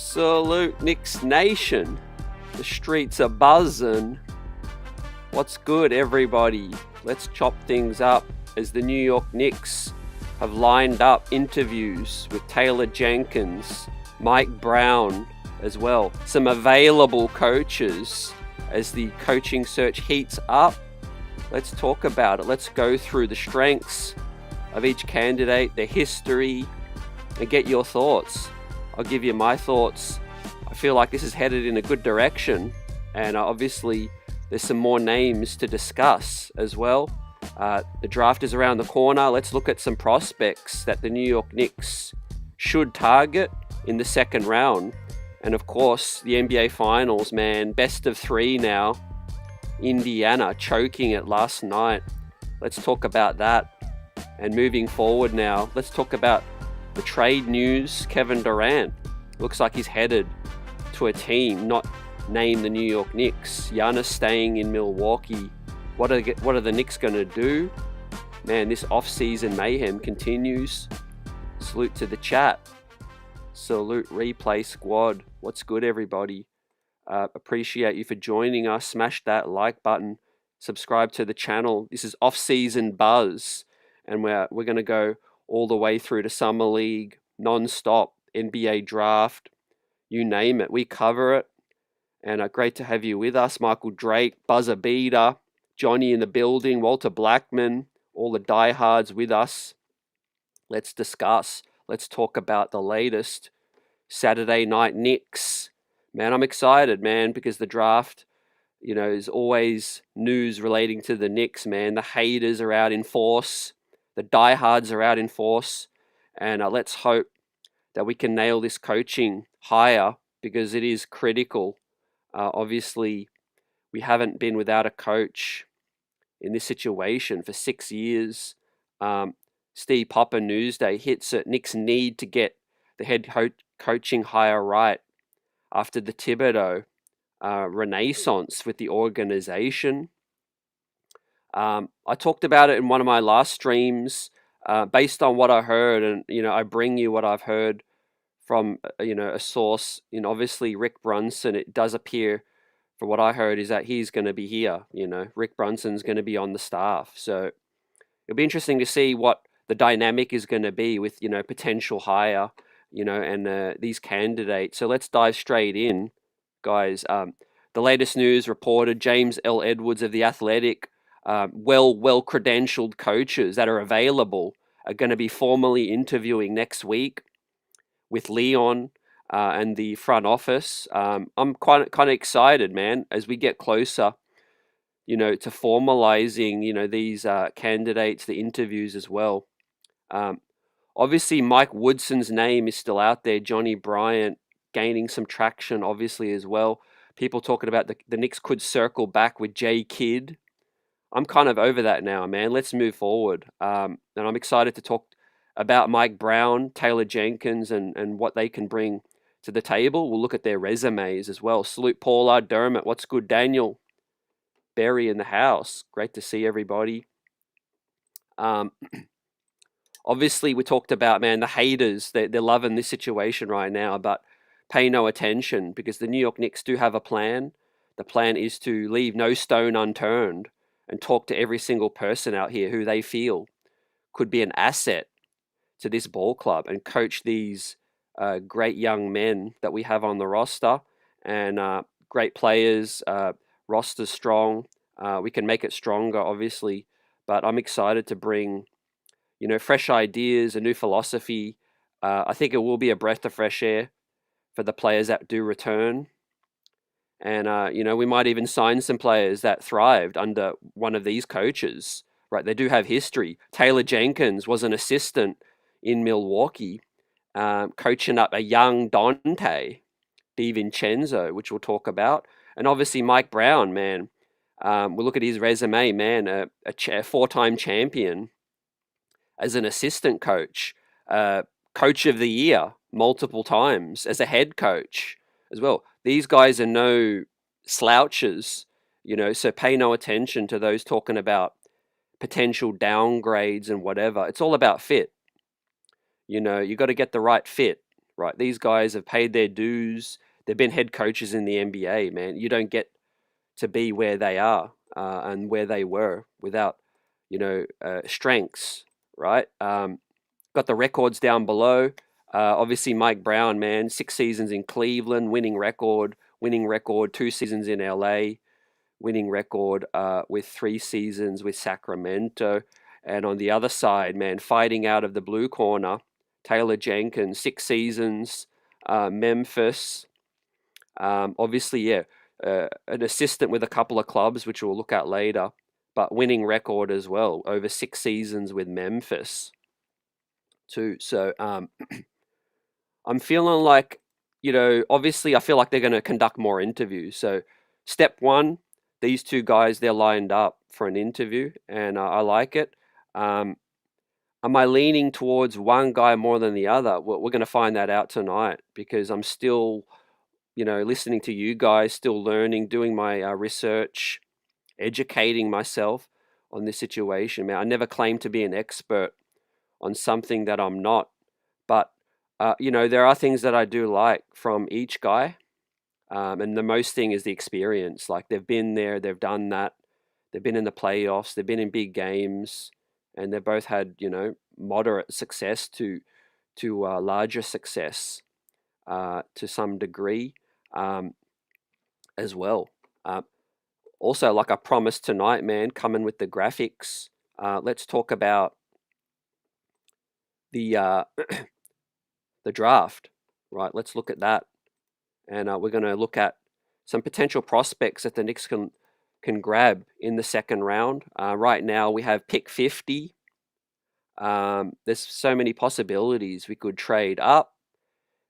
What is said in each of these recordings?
Salute Knicks Nation. The streets are buzzing. What's good, everybody? Let's chop things up as the New York Knicks have lined up interviews with Taylor Jenkins, Mike Brown as well. Some available coaches as the coaching search heats up. Let's talk about it. Let's go through the strengths of each candidate, their history, and get your thoughts. I'll give you my thoughts. I feel like this is headed in a good direction, and obviously there's some more names to discuss as well. The draft is around the corner. Let's look at some prospects that the New York Knicks should target in the second round. And of course, the NBA Finals, man, best of three now. Indiana choking it last night. Let's talk about that. And moving forward now, let's talk about the trade news. Kevin Durant looks like he's headed to a team not named the New York Knicks. Giannis staying in Milwaukee. What are the Knicks going to do? Man, this off-season mayhem continues. Salute to the chat. Salute Replay Squad. What's good, everybody? Appreciate you for joining us. Smash that like button. Subscribe to the channel. This is Off-Season Buzz, and we're going to go all the way through to Summer League, non-stop, NBA Draft, you name it. We cover it, and great to have you with us. Michael Drake, Buzzer Beater, Johnny in the building, Walter Blackman, all the diehards with us. Let's discuss. Let's talk about the latest Saturday night Knicks. Man, I'm excited, man, because the draft, is always news relating to the Knicks, man. The haters are out in force. The diehards are out in force, and let's hope that we can nail this coaching hire because it is critical. Obviously, we haven't been without a coach in this situation for 6 years. Steve Popper Newsday hits it. Knicks need to get the head coaching hire right after the Thibodeau renaissance with the organization. I talked about it in one of my last streams, based on what I heard, and I bring you what I've heard from a source. Obviously Rick Brunson. It does appear, from what I heard, is that he's going to be here. Rick Brunson's going to be on the staff, so it'll be interesting to see what the dynamic is going to be with potential hire, and these candidates. So let's dive straight in, guys. The latest news reported: James L. Edwards of The Athletic. Well-credentialed coaches that are available are going to be formally interviewing next week with Leon and the front office. I'm kind of excited, man, as we get closer, to formalizing, these candidates, the interviews as well. Obviously, Mike Woodson's name is still out there. Johnny Bryant gaining some traction, obviously, as well. People talking about the Knicks could circle back with J. Kidd. I'm kind of over that now, man. Let's move forward. And I'm excited to talk about Mike Brown, Taylor Jenkins, and what they can bring to the table. We'll look at their resumes as well. Salute Paul Dermott. What's good, Daniel? Barry in the house. Great to see everybody. Obviously, we talked about, man, the haters. They're loving this situation right now, but pay no attention because the New York Knicks do have a plan. The plan is to leave no stone unturned and talk to every single person out here who they feel could be an asset to this ball club and coach these great young men that we have on the roster, and great players. Roster's strong. We can make it stronger, obviously, but I'm excited to bring, fresh ideas, a new philosophy. I think it will be a breath of fresh air for the players that do return. And, we might even sign some players that thrived under one of these coaches, right? They do have history. Taylor Jenkins was an assistant in Milwaukee, coaching up a young Dante DiVincenzo, which we'll talk about. And obviously Mike Brown, man, we'll look at his resume, man, a four-time champion as an assistant coach, coach of the year multiple times as a head coach as well. These guys are no slouches, so pay no attention to those talking about potential downgrades and whatever. It's all about fit. You got to get the right fit, right? These guys have paid their dues. They've been head coaches in the NBA, man. You don't get to be where they are and where they were without, strengths, right? Got the records down below. Obviously, Mike Brown, man, 6 seasons in Cleveland, winning record, 2 seasons in LA, winning record with 3 seasons with Sacramento. And on the other side, man, fighting out of the blue corner, Taylor Jenkins, 6 seasons, Memphis. Obviously, yeah, an assistant with a couple of clubs, which we'll look at later, but winning record as well, over 6 seasons with Memphis too. So I'm feeling like, obviously I feel like they're going to conduct more interviews. So step one, these two guys, they're lined up for an interview, and I like it. Am I leaning towards one guy more than the other? We're going to find that out tonight, because I'm still, listening to you guys, still learning, doing my research, educating myself on this situation. Man, I never claim to be an expert on something that I'm not, but there are things that I do like from each guy. And the most thing is the experience. Like, they've been there, they've done that, they've been in the playoffs, they've been in big games, and they've both had, moderate success to larger success to some degree as well. Also, like I promised tonight, man, coming with the graphics, let's talk about the the draft, right? Let's look at that, and we're going to look at some potential prospects that the Knicks can grab in the second round. Right now, we have pick 50. There's so many possibilities. We could trade up,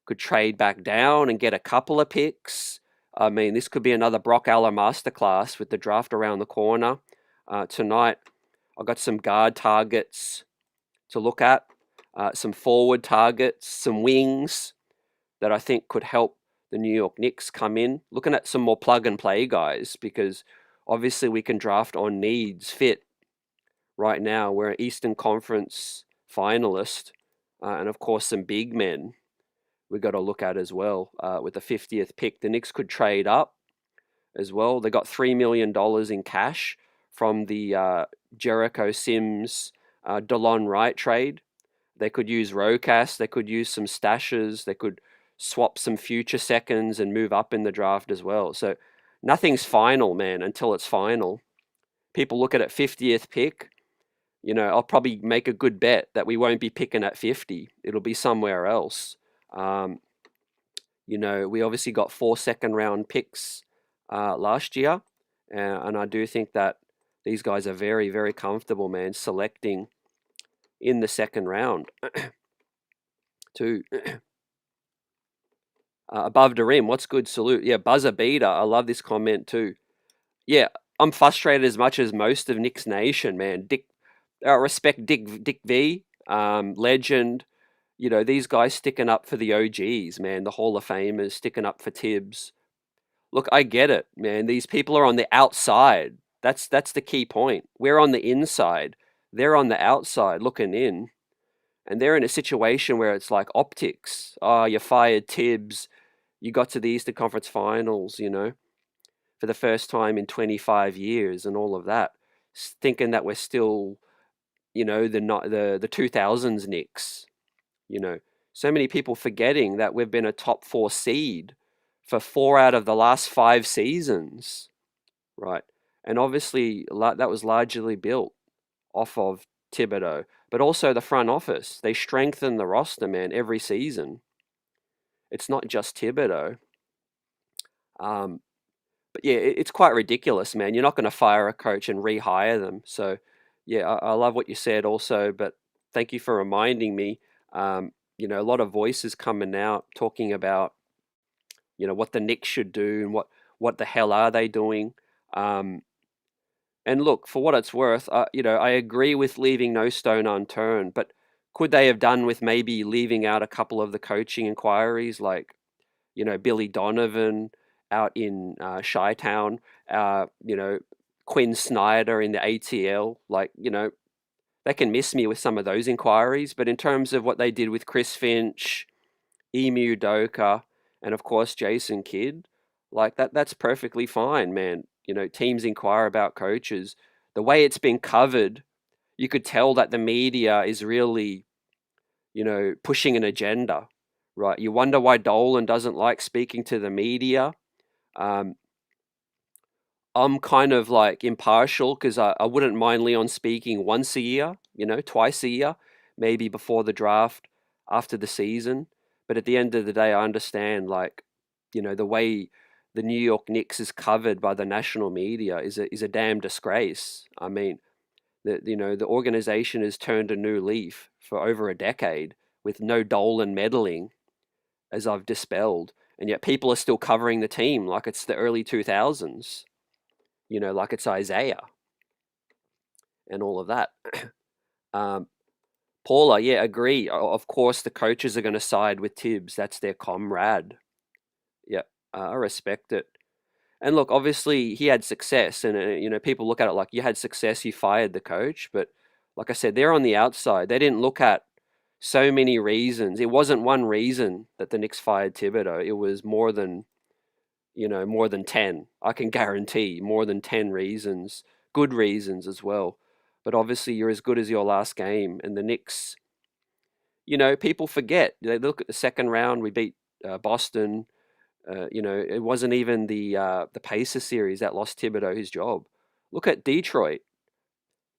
could trade back down and get a couple of picks. I mean, this could be another Brock Aller masterclass with the draft around the corner. Tonight, I've got some guard targets to look at, some forward targets, some wings that I think could help the New York Knicks come in. Looking at some more plug and play guys, because obviously we can draft on needs fit. Right now, we're an Eastern Conference finalist, and of course some big men we've got to look at as well. With the 50th pick, the Knicks could trade up as well. They got $3 million in cash from the Jericho Sims DeLon Wright trade. They could use Rocas. They could use some stashes. They could swap some future seconds and move up in the draft as well. So nothing's final, man, until it's final. People look at it 50th pick. I'll probably make a good bet that we won't be picking at 50. It'll be somewhere else. We obviously got 4 second-round picks last year, and I do think that these guys are very, very comfortable, man, selecting in the second round too. Above the rim, what's good? Salute. Yeah, buzzer beater. I love this comment too. Yeah, I'm frustrated as much as most of Knicks Nation, man. Respect Dick V, legend. These guys sticking up for the OGs, man, the Hall of Famers, sticking up for Tibbs. Look, I get it, man. These people are on the outside. That's the key point. We're on the inside. They're on the outside looking in. And they're in a situation where it's like optics. Oh, you fired Tibbs. You got to the Eastern Conference Finals, for the first time in 25 years and all of that. Thinking that we're still, the 2000s Knicks. So many people forgetting that we've been a top 4 seed for 4 out of the last 5 seasons, right? And obviously that was largely built off of Thibodeau, but also the front office. They strengthen the roster, man, every season. It's not just Thibodeau. But yeah, it's quite ridiculous, man. You're not going to fire a coach and rehire them. So yeah, I love what you said also, but thank you for reminding me. A lot of voices coming out talking about, what the Knicks should do and what the hell are they doing. And look, for what it's worth, I agree with leaving no stone unturned, but could they have done with maybe leaving out a couple of the coaching inquiries, like, Billy Donovan out in Chi-Town, Quinn Snyder in the ATL, like, they can miss me with some of those inquiries, but in terms of what they did with Chris Finch, Emu Doka, and of course Jason Kidd. Like that's perfectly fine, man. You know, teams inquire about coaches. The way it's been covered, you could tell that the media is really, pushing an agenda, right? You wonder why Dolan doesn't like speaking to the media. Um, I'm kind of like impartial because I wouldn't mind Leon speaking once a year, twice a year, maybe before the draft, after the season. But at the end of the day, I understand like, the way the New York Knicks is covered by the national media is a damn disgrace. I mean, the organization has turned a new leaf for over a decade with no Dolan meddling, as I've dispelled, and yet people are still covering the team like it's the early 2000s, like it's Isaiah and all of that. Um, Paula, yeah, agree. Of course, the coaches are going to side with Tibbs. That's their comrade. Yeah, I respect it. And look, obviously, he had success, and people look at it like you had success, you fired the coach. But like I said, they're on the outside. They didn't look at so many reasons. It wasn't one reason that the Knicks fired Thibodeau. It was more than 10. I can guarantee more than 10 reasons, good reasons as well. But obviously, you're as good as your last game. And the Knicks, people forget. They look at the second round, we beat Boston. It wasn't even the Pacers series that lost Thibodeau his job. Look at Detroit.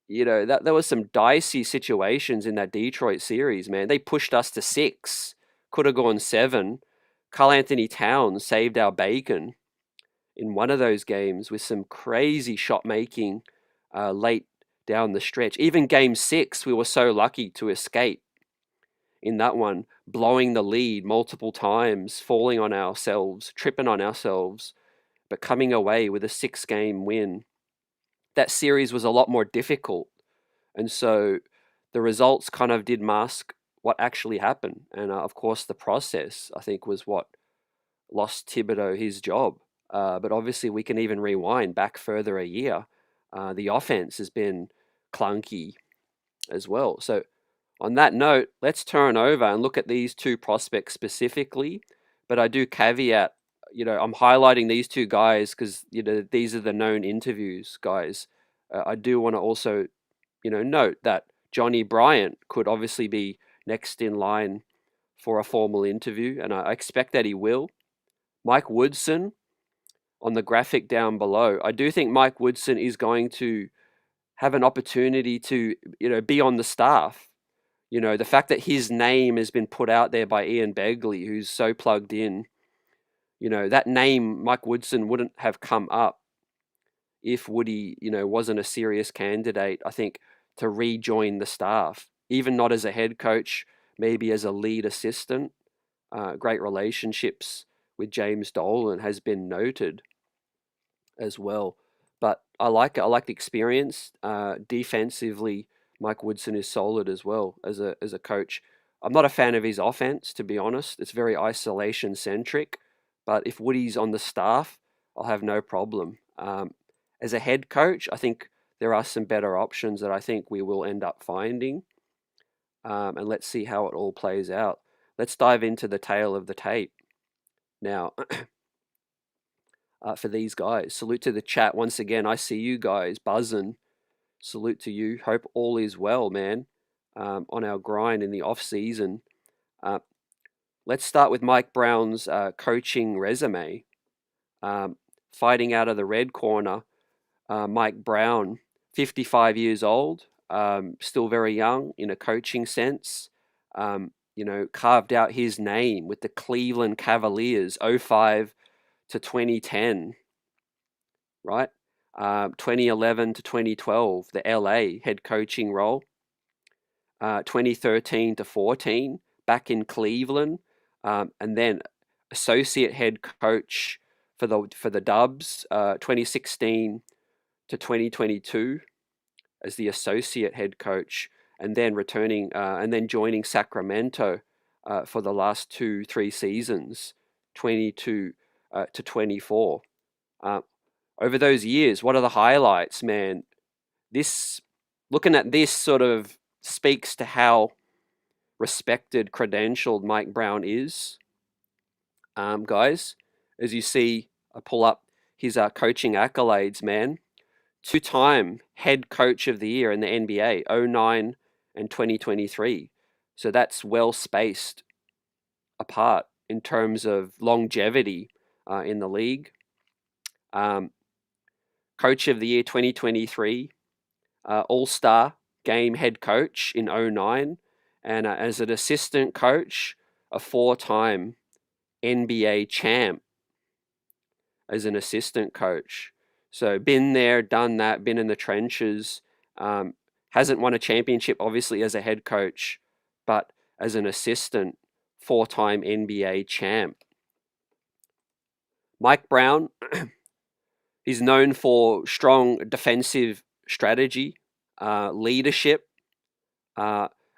That there was some dicey situations in that Detroit series, man. They pushed us to 6, could have gone 7. Karl Anthony Towns saved our bacon in one of those games with some crazy shot making late down the stretch. Even game 6, we were so lucky to escape in that one, blowing the lead multiple times, falling on ourselves, tripping on ourselves, but coming away with a 6-game win. That series was a lot more difficult. And so the results kind of did mask what actually happened. And of course, the process, I think, was what lost Thibodeau his job. But obviously, we can even rewind back further a year. The offense has been clunky as well. So, on that note, let's turn over and look at these two prospects specifically. But I do caveat, I'm highlighting these two guys because, these are the known interviews, guys. I do want to also, note that Johnny Bryant could obviously be next in line for a formal interview, and I expect that he will. Mike Woodson on the graphic down below. I do think Mike Woodson is going to have an opportunity to, be on the staff. The fact that his name has been put out there by Ian Begley, who's so plugged in, that name, Mike Woodson, wouldn't have come up if Woody, wasn't a serious candidate, I think, to rejoin the staff, even not as a head coach, maybe as a lead assistant. Great relationships with James Dolan has been noted as well. But I like it. I like the experience. Defensively, Mike Woodson is solid as well as a coach. I'm not a fan of his offense, to be honest. It's very isolation centric. But if Woody's on the staff, I'll have no problem. As a head coach, I think there are some better options that I think we will end up finding. And let's see how it all plays out. Let's dive into the tail of the tape. Now, for these guys, salute to the chat once again. I see you guys buzzing. Salute to you. Hope all is well, man, on our grind in the off season. Let's start with Mike Brown's coaching resume. Fighting out of the red corner, Mike Brown, 55 years old, still very young in a coaching sense. Carved out his name with the Cleveland Cavaliers, 05 to 2010, right? 2011 to 2012, the LA head coaching role. 2013 to 14, back in Cleveland, and then associate head coach for the Dubs, 2016 to 2022 as the associate head coach, and then returning and then joining Sacramento for the last 2-3 seasons, 22 to 24. Over those years, what are the highlights, man? Looking at this sort of speaks to how respected, credentialed Mike Brown is. guys. As you see, I pull up his coaching accolades, man. Two-time head coach of the year in the NBA, '09 and 2023. So that's well spaced apart in terms of longevity in the league. Coach of the year 2023, All-Star game head coach in '09, and as an assistant coach, a four-time NBA champ as an assistant coach. So been there, done that, been in the trenches. Hasn't won a championship, obviously, as a head coach, but as an assistant, four-time NBA champ. Mike Brown, he's known for strong defensive strategy, leadership,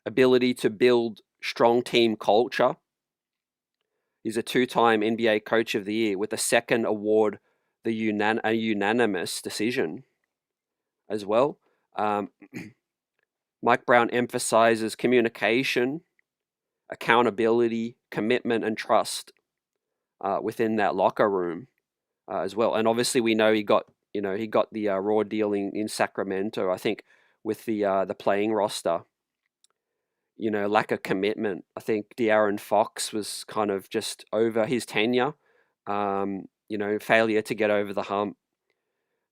ability to build strong team culture. He's a two-time NBA Coach of the Year with a second award, a unanimous decision as well. Mike Brown emphasizes communication, accountability, commitment, and trust within that locker room as well. And obviously, we know he got the raw deal in Sacramento. I think with the playing roster, lack of commitment. I think De'Aaron Fox was kind of just over his tenure. Failure to get over the hump.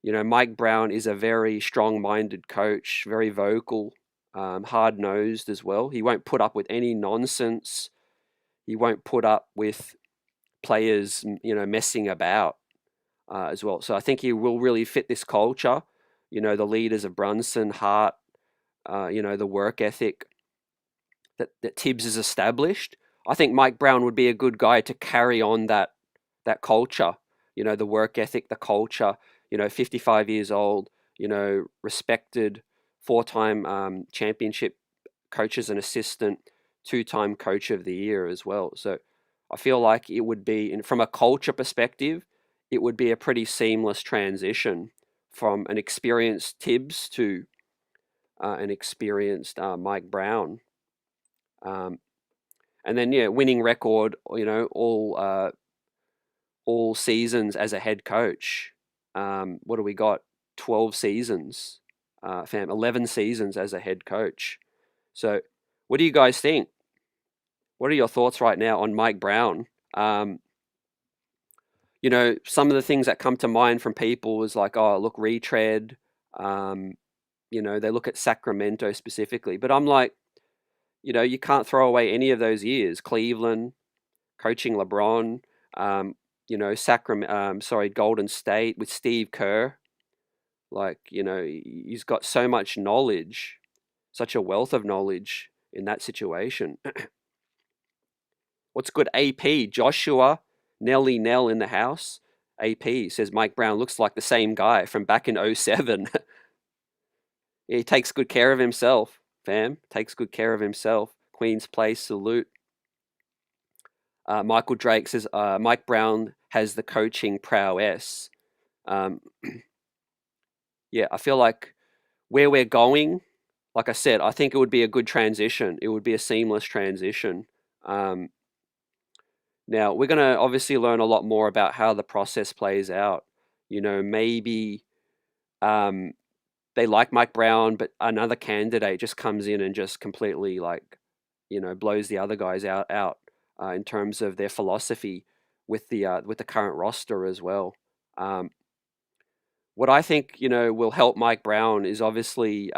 Mike Brown is a very strong-minded coach, very vocal, hard-nosed as well. He won't put up with any nonsense. He won't put up with players, messing about as well. So I think he will really fit this culture. The leaders of Brunson, Hart, the work ethic that Tibbs has established. I think Mike Brown would be a good guy to carry on that culture, the work ethic, the culture, 55 years old, respected, four-time championship coach as an assistant, two-time coach of the year as well. So I feel like it would be, from a culture perspective, it would be a pretty seamless transition from an experienced Tibbs to an experienced Mike Brown. And then, winning record, all seasons as a head coach. What do we got? 12 seasons, 11 seasons as a head coach. So what do you guys think? What are your thoughts right now on Mike Brown? Some of the things that come to mind from people is like, oh, look, retread. They look at Sacramento specifically. But I'm like, you can't throw away any of those years. Cleveland, coaching LeBron, Golden State with Steve Kerr. Like, he's got so much knowledge, such a wealth of knowledge in that situation. What's good? AP, Joshua, Nelly Nell in the house. AP says Mike Brown looks like the same guy from back in '07. He takes good care of himself, fam. Takes good care of himself. Queen's Place, salute. Michael Drake says Mike Brown has the coaching prowess. Yeah, I feel like where we're going, like I said, I think it would be a good transition. It would be a seamless transition. Now, we're going to obviously learn a lot more about how the process plays out. Maybe they like Mike Brown, but another candidate just comes in and just completely blows the other guys out in terms of their philosophy with the current roster as well. What I think will help Mike Brown is obviously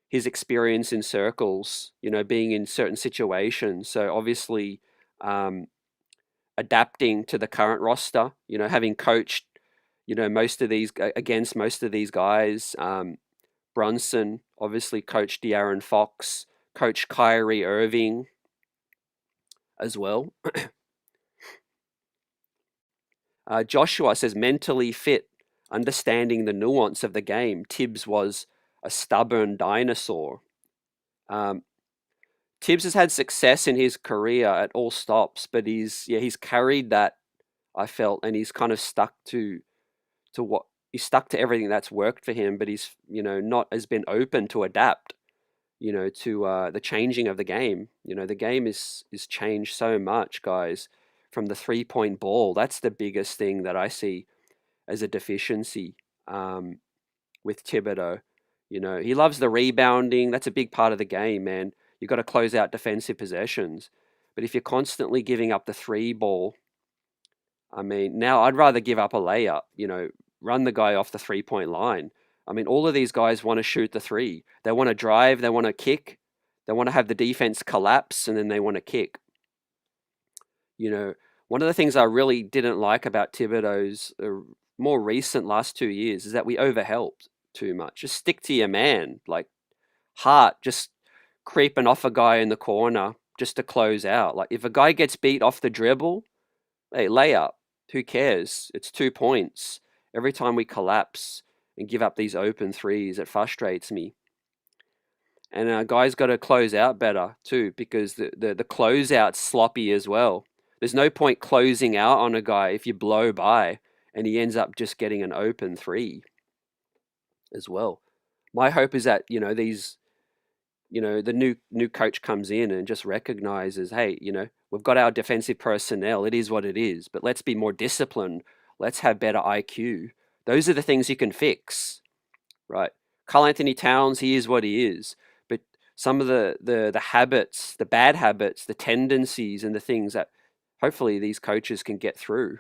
his experience in circles, being in certain situations. So obviously adapting to the current roster, having coached most of these guys. Brunson obviously coached De'Aaron Fox, coached Kyrie Irving as well. Joshua says mentally fit, understanding the nuance of the game. Tibbs was a stubborn dinosaur. Tibbs has had success in his career at all stops, but he's carried that, I felt, and he's kind of stuck to everything that's worked for him, but he's not has been open to adapt to the changing of the game. The game is changed so much, guys, from the 3-point ball. That's the biggest thing that I see as a deficiency with Thibodeau. He loves the rebounding. That's a big part of the game, man. You've got to close out defensive possessions. But if you're constantly giving up the 3 ball, I mean, now I'd rather give up a layup, run the guy off the 3-point line. I mean, all of these guys want to shoot the 3. They want to drive, they want to kick, they want to have the defense collapse, and then they want to kick. One of the things I really didn't like about Thibodeau's more recent last 2 years is that we overhelped too much. Just stick to your man, like Hart just creeping off a guy in the corner just to close out. Like if a guy gets beat off the dribble, hey, layup. Who cares? It's 2 points. Every time we collapse and give up these open threes, it frustrates me. And guys got to close out better too, because the closeout's sloppy as well. There's no point closing out on a guy if you blow by and he ends up just getting an open 3 as well. My hope is that, these, the new coach comes in and just recognizes, hey, we've got our defensive personnel. It is what it is, but let's be more disciplined. Let's have better IQ. Those are the things you can fix, right? Karl Anthony Towns, he is what he is. But some of the habits, the bad habits, the tendencies and the things that hopefully these coaches can get through.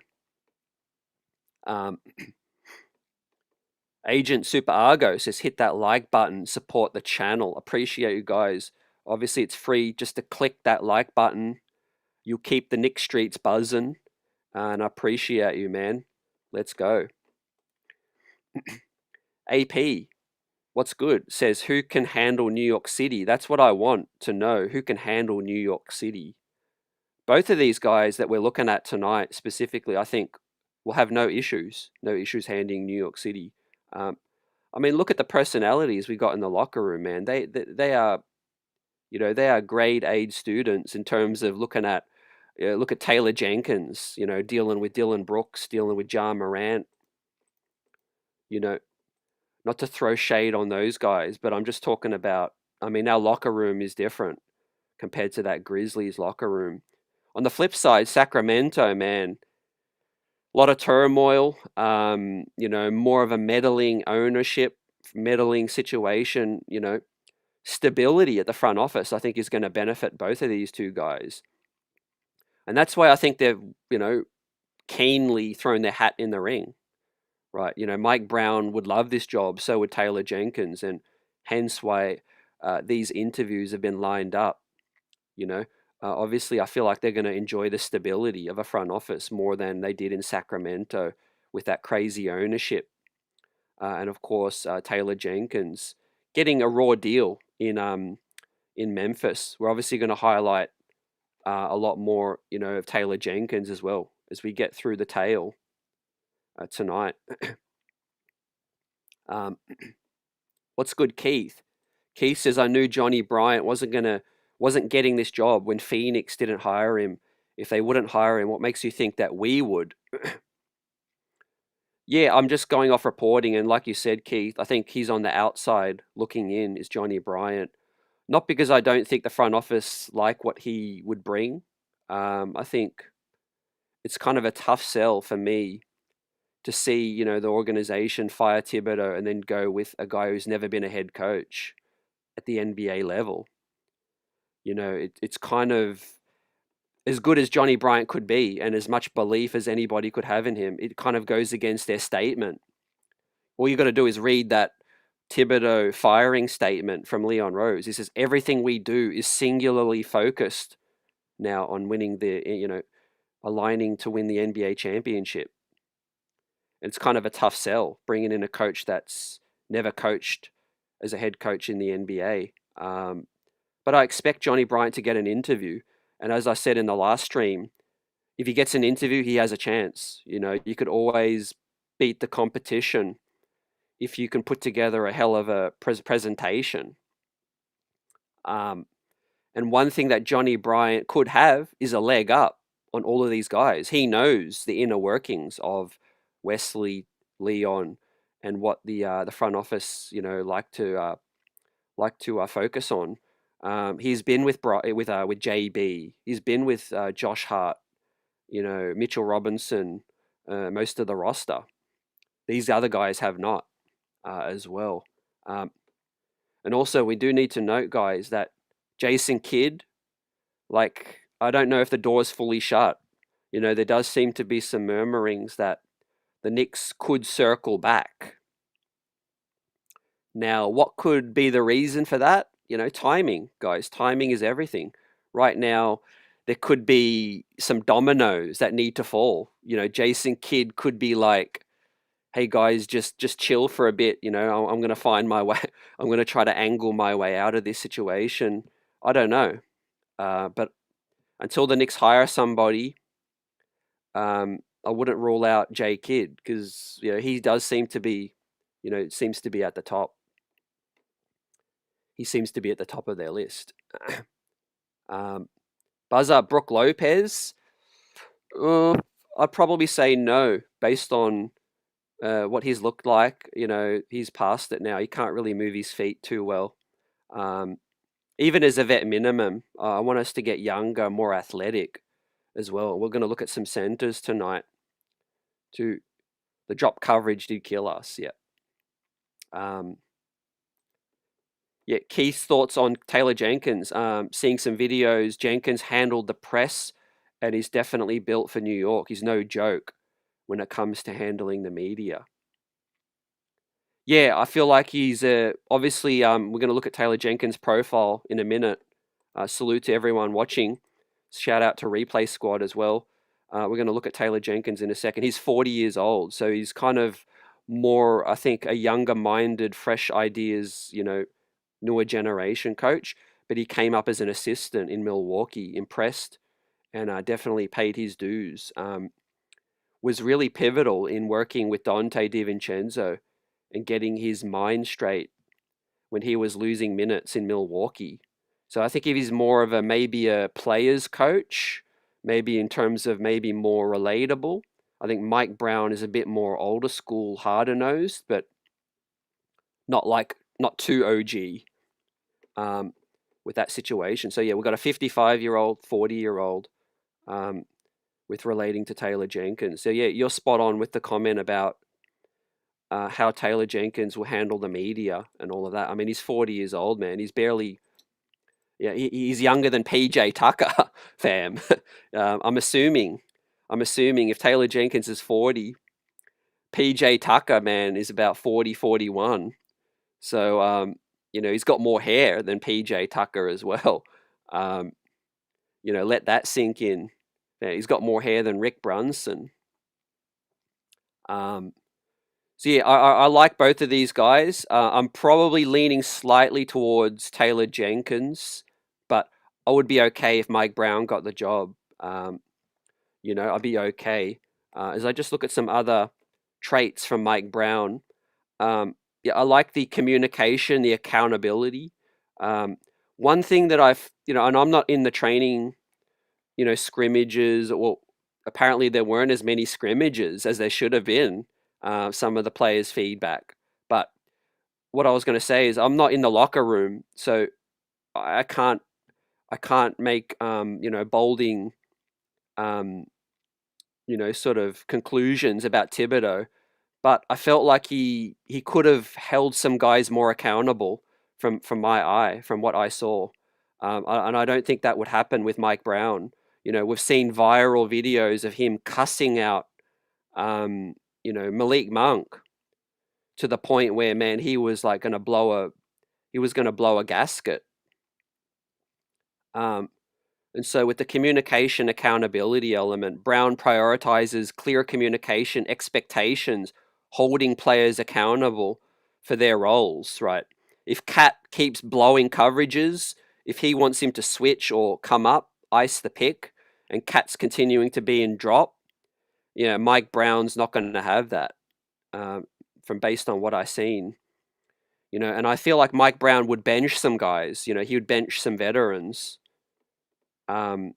Agent Super Argo says, hit that like button, support the channel. Appreciate you guys. Obviously, it's free just to click that like button. You'll keep the Knicks streets buzzing. And I appreciate you, man. Let's go. AP, what's good? Says, who can handle New York City? That's what I want to know. Who can handle New York City? Both of these guys that we're looking at tonight specifically, I think, will have no issues handling New York City. I mean, look at the personalities we got in the locker room, man. They are, they are grade A students in terms of looking at, look at Taylor Jenkins, dealing with Dylan Brooks, dealing with Ja Morant. Not to throw shade on those guys, but I'm just talking about, I mean, our locker room is different compared to that Grizzlies locker room. On the flip side, Sacramento, man, a lot of turmoil, more of a meddling ownership, meddling situation, stability at the front office, I think is going to benefit both of these two guys. And that's why I think they've, keenly thrown their hat in the ring, right? Mike Brown would love this job, so would Taylor Jenkins, and hence why these interviews have been lined up, Obviously, I feel like they're going to enjoy the stability of a front office more than they did in Sacramento with that crazy ownership. And of course, Taylor Jenkins getting a raw deal in Memphis. We're obviously going to highlight a lot more, of Taylor Jenkins as well as we get through the tale tonight. What's good, Keith? Keith says, I knew Johnny Bryant wasn't getting this job when Phoenix didn't hire him. If they wouldn't hire him, what makes you think that we would? Yeah, I'm just going off reporting, and like you said, Keith, I think he's on the outside looking in, is Johnny Bryant. Not because I don't think the front office like what he would bring. I think it's kind of a tough sell for me to see, the organization fire Thibodeau and then go with a guy who's never been a head coach at the NBA level. It's kind of as good as Johnny Bryant could be and as much belief as anybody could have in him. It kind of goes against their statement. All you got to do is read that Thibodeau firing statement from Leon Rose. He says, everything we do is singularly focused now on winning aligning to win the NBA championship. It's kind of a tough sell, bringing in a coach that's never coached as a head coach in the NBA. But I expect Johnny Bryant to get an interview. And as I said in the last stream, if he gets an interview, he has a chance. You could always beat the competition if you can put together a hell of a presentation. And one thing that Johnny Bryant could have is a leg up on all of these guys. He knows the inner workings of Wesley, Leon, and what the front office, like to focus on. He's been with JB. He's been with Josh Hart. Mitchell Robinson, most of the roster. These other guys have not as well. And also, we do need to note, guys, that Jason Kidd, like, I don't know if the door's fully shut. There does seem to be some murmurings that the Knicks could circle back. Now, what could be the reason for that? Timing, guys. Timing is everything. Right now, there could be some dominoes that need to fall. Jason Kidd could be like, hey guys, just chill for a bit. I'm going to find my way. I'm going to try to angle my way out of this situation. I don't know. But until the Knicks hire somebody, I wouldn't rule out J Kidd because he does seem to be, seems to be at the top. He seems to be at the top of their list. Buzzer Brook Lopez. I'd probably say no based on what he's looked like. He's past it now. He can't really move his feet too well. Even as a vet minimum, I want us to get younger, more athletic as well. We're going to look at some centers tonight. The drop coverage did kill us. Yeah. Keith's thoughts on Taylor Jenkins. Seeing some videos, Jenkins handled the press and he's definitely built for New York. He's no joke when it comes to handling the media. Yeah, I feel like he's obviously. We're going to look at Taylor Jenkins' profile in a minute. Salute to everyone watching. Shout out to Replay Squad as well. We're going to look at Taylor Jenkins in a second. He's 40 years old, so he's kind of more, I think, a younger-minded, fresh ideas, newer generation coach. But he came up as an assistant in Milwaukee, impressed, and definitely paid his dues. Was really pivotal in working with Dante DiVincenzo and getting his mind straight when he was losing minutes in Milwaukee. So I think if he's more of maybe a player's coach, maybe in terms of maybe more relatable. I think Mike Brown is a bit more older school, harder nosed, but not too OG with that situation. So yeah, we've got a 55-year-old, 40-year-old with relating to Taylor Jenkins. So yeah, you're spot on with the comment about how Taylor Jenkins will handle the media and all of that. I mean, he's 40 years old, man. He's barely, he's younger than PJ Tucker, fam. I'm assuming if Taylor Jenkins is 40, PJ Tucker, man, is about 40, 41. So, he's got more hair than PJ Tucker as well. Let that sink in. Yeah, he's got more hair than Rick Brunson. So yeah, I like both of these guys. I'm probably leaning slightly towards Taylor Jenkins, but I would be okay if Mike Brown got the job. I'd be okay. As I just look at some other traits from Mike Brown, I like the communication, the accountability. One thing that and I'm not in the training, scrimmages, or apparently there weren't as many scrimmages as there should have been. Some of the players' feedback. But what I was going to say is I'm not in the locker room, so I can't make bolding sort of conclusions about Thibodeau. But I felt like he could have held some guys more accountable from what I saw. And I don't think that would happen with Mike Brown. We've seen viral videos of him cussing out Malik Monk to the point where, man, he was like going to blow a gasket. And so with the communication accountability element, Brown prioritizes clear communication, expectations, holding players accountable for their roles, right? If Cat keeps blowing coverages, if he wants him to switch or come up, ice the pick, and Cat's continuing to be in drop, Mike Brown's not going to have that from based on what I've seen. And I feel like Mike Brown would bench some guys. He would bench some veterans. Not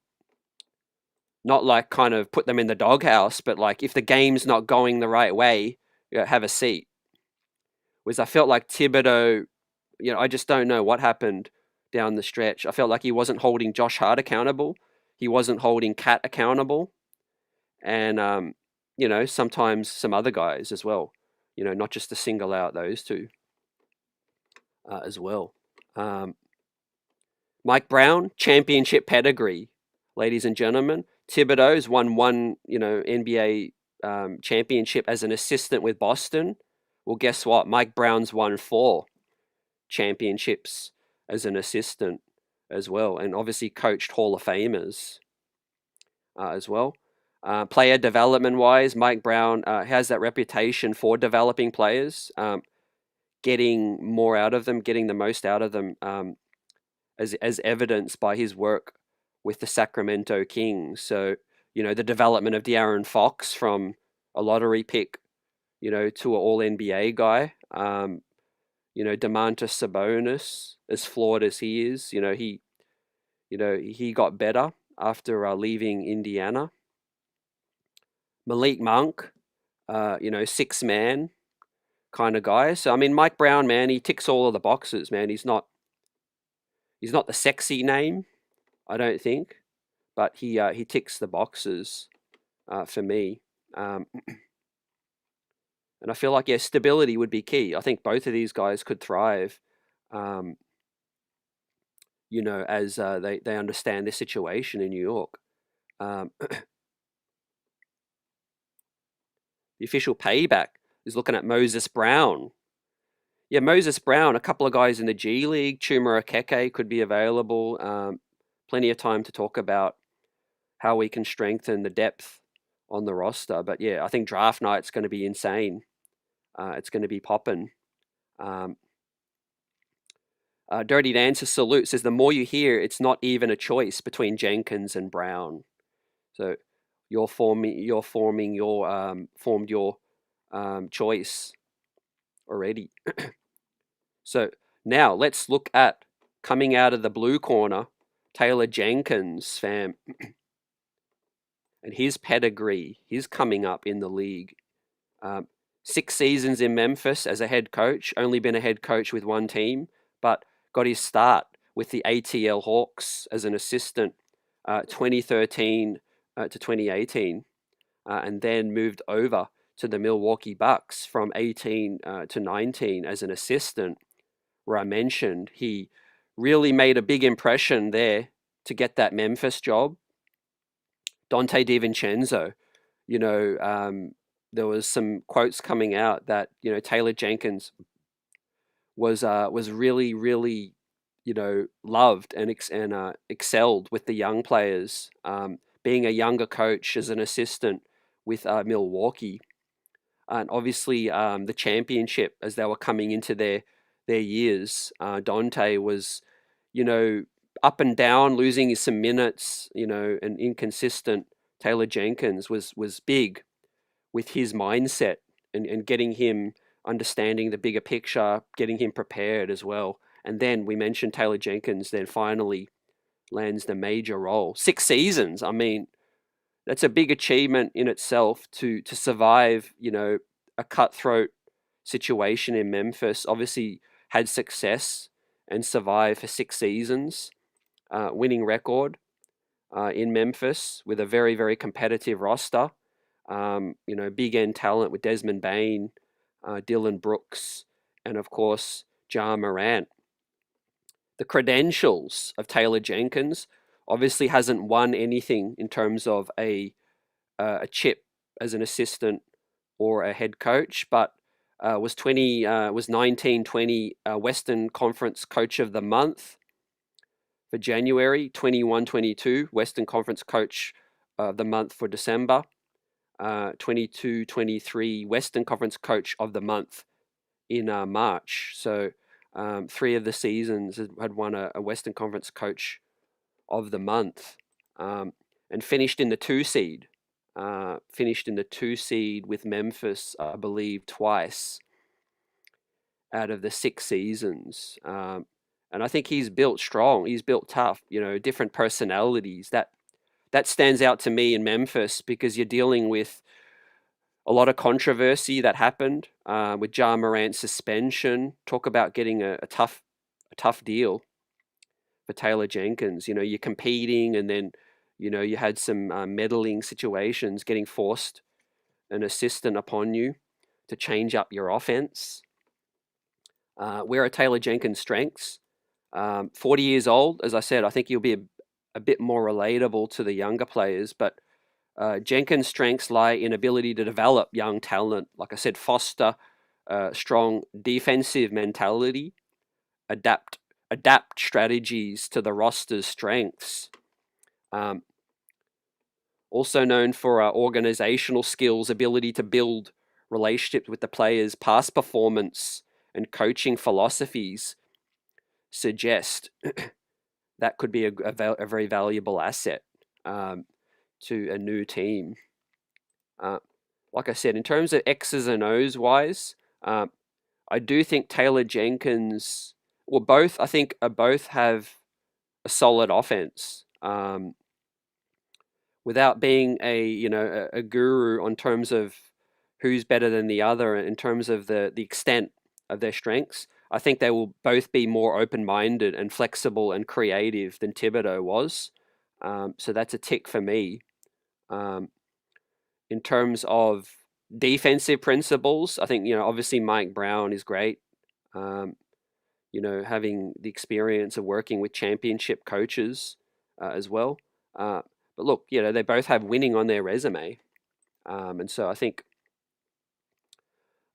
like kind of put them in the doghouse, but like if the game's not going the right way, have a seat. Whereas I felt like Thibodeau, I just don't know what happened down the stretch. I felt like he wasn't holding Josh Hart accountable. He wasn't holding Cat accountable. and sometimes some other guys as well. Not just to single out those two as well. Mike Brown, championship pedigree, ladies and gentlemen. Thibodeau's won one, NBA championship as an assistant with Boston. Well, guess what? Mike Brown's won 4 championships as an assistant as well, and obviously coached Hall of Famers as well. Player development wise, Mike Brown has that reputation for developing players, getting more out of them, getting the most out of them, as evidenced by his work with the Sacramento Kings. So, the development of De'Aaron Fox from a lottery pick, to an All NBA guy. Domantas Sabonis, as flawed as he is, he got better after leaving Indiana. Malik Monk, 6-man kind of guy. So I mean, Mike Brown, man, he ticks all of the boxes, man. He's not the sexy name, I don't think, but he ticks the boxes for me. And I feel like, stability would be key. I think both of these guys could thrive, as they understand this situation in New York. The official payback is looking at Moses Brown. Yeah, Moses Brown, a couple of guys in the G League. Chuma Okeke could be available. Plenty of time to talk about how we can strengthen the depth on the roster. But yeah, I think draft night's going to be insane. It's going to be popping. Dirty Dancer Salute says, the more you hear, it's not even a choice between Jenkins and Brown. So formed your choice already. So now let's look at, coming out of the blue corner, Taylor Jenkins, fam. And his pedigree, his coming up in the league. 6 seasons in Memphis as a head coach, only been a head coach with one team, but got his start with the ATL Hawks as an assistant, 2013 to 2018, and then moved over to the Milwaukee Bucks from 18 to 19 as an assistant, where I mentioned he really made a big impression there to get that Memphis job. Dante DiVincenzo, there was some quotes coming out that, Taylor Jenkins was really, really, loved and excelled with the young players, being a younger coach as an assistant with Milwaukee. And obviously the championship, as they were coming into their years, Dante was, up and down, losing some minutes, and inconsistent. Taylor Jenkins was big with his mindset and getting him understanding the bigger picture, getting him prepared as well. And then we mentioned Taylor Jenkins then finally lands the major role. 6 seasons. I mean, that's a big achievement in itself to survive, a cutthroat situation in Memphis. Obviously had success and survived for 6 seasons, winning record in Memphis with a very, very competitive roster. Big end talent with Desmond Bane, Dylan Brooks, and of course, Ja Morant. The credentials of Taylor Jenkins obviously hasn't won anything in terms of a chip as an assistant or a head coach, but was 1920 Western Conference Coach of the Month for January, 21-22 Western Conference Coach of the Month for December, 22-23 Western Conference Coach of the Month in March. So 3 of the seasons had won a Western Conference Coach of the Month, and finished in the 2 seed. Finished in the 2 seed with Memphis, I believe, twice out of the 6 seasons. And I think he's built strong. He's built tough. Different personalities. That stands out to me in Memphis because you're dealing with a lot of controversy that happened with Ja Morant's suspension. Talk about getting a tough deal for Taylor Jenkins. You're competing, and then You had some meddling situations, getting forced an assistant upon you to change up your offense. Where are Taylor Jenkins' strengths? 40 years old, as I said, I think you'll be a bit more relatable to the younger players, but Jenkins' strengths lie in ability to develop young talent. Like I said, foster strong defensive mentality, adapt strategies to the roster's strengths. Also known for organizational skills, ability to build relationships with the players, past performance and coaching philosophies suggest that could be a very valuable asset to a new team. Like I said, in terms of X's and O's wise, I do think Taylor Jenkins, well, both, I think both have a solid offense. Without being a guru on terms of who's better than the other in terms of the extent of their strengths, I think they will both be more open-minded and flexible and creative than Thibodeau was. So that's a tick for me. In terms of defensive principles, I think, obviously Mike Brown is great. Having the experience of working with championship coaches as well. But look, they both have winning on their resume. And so I think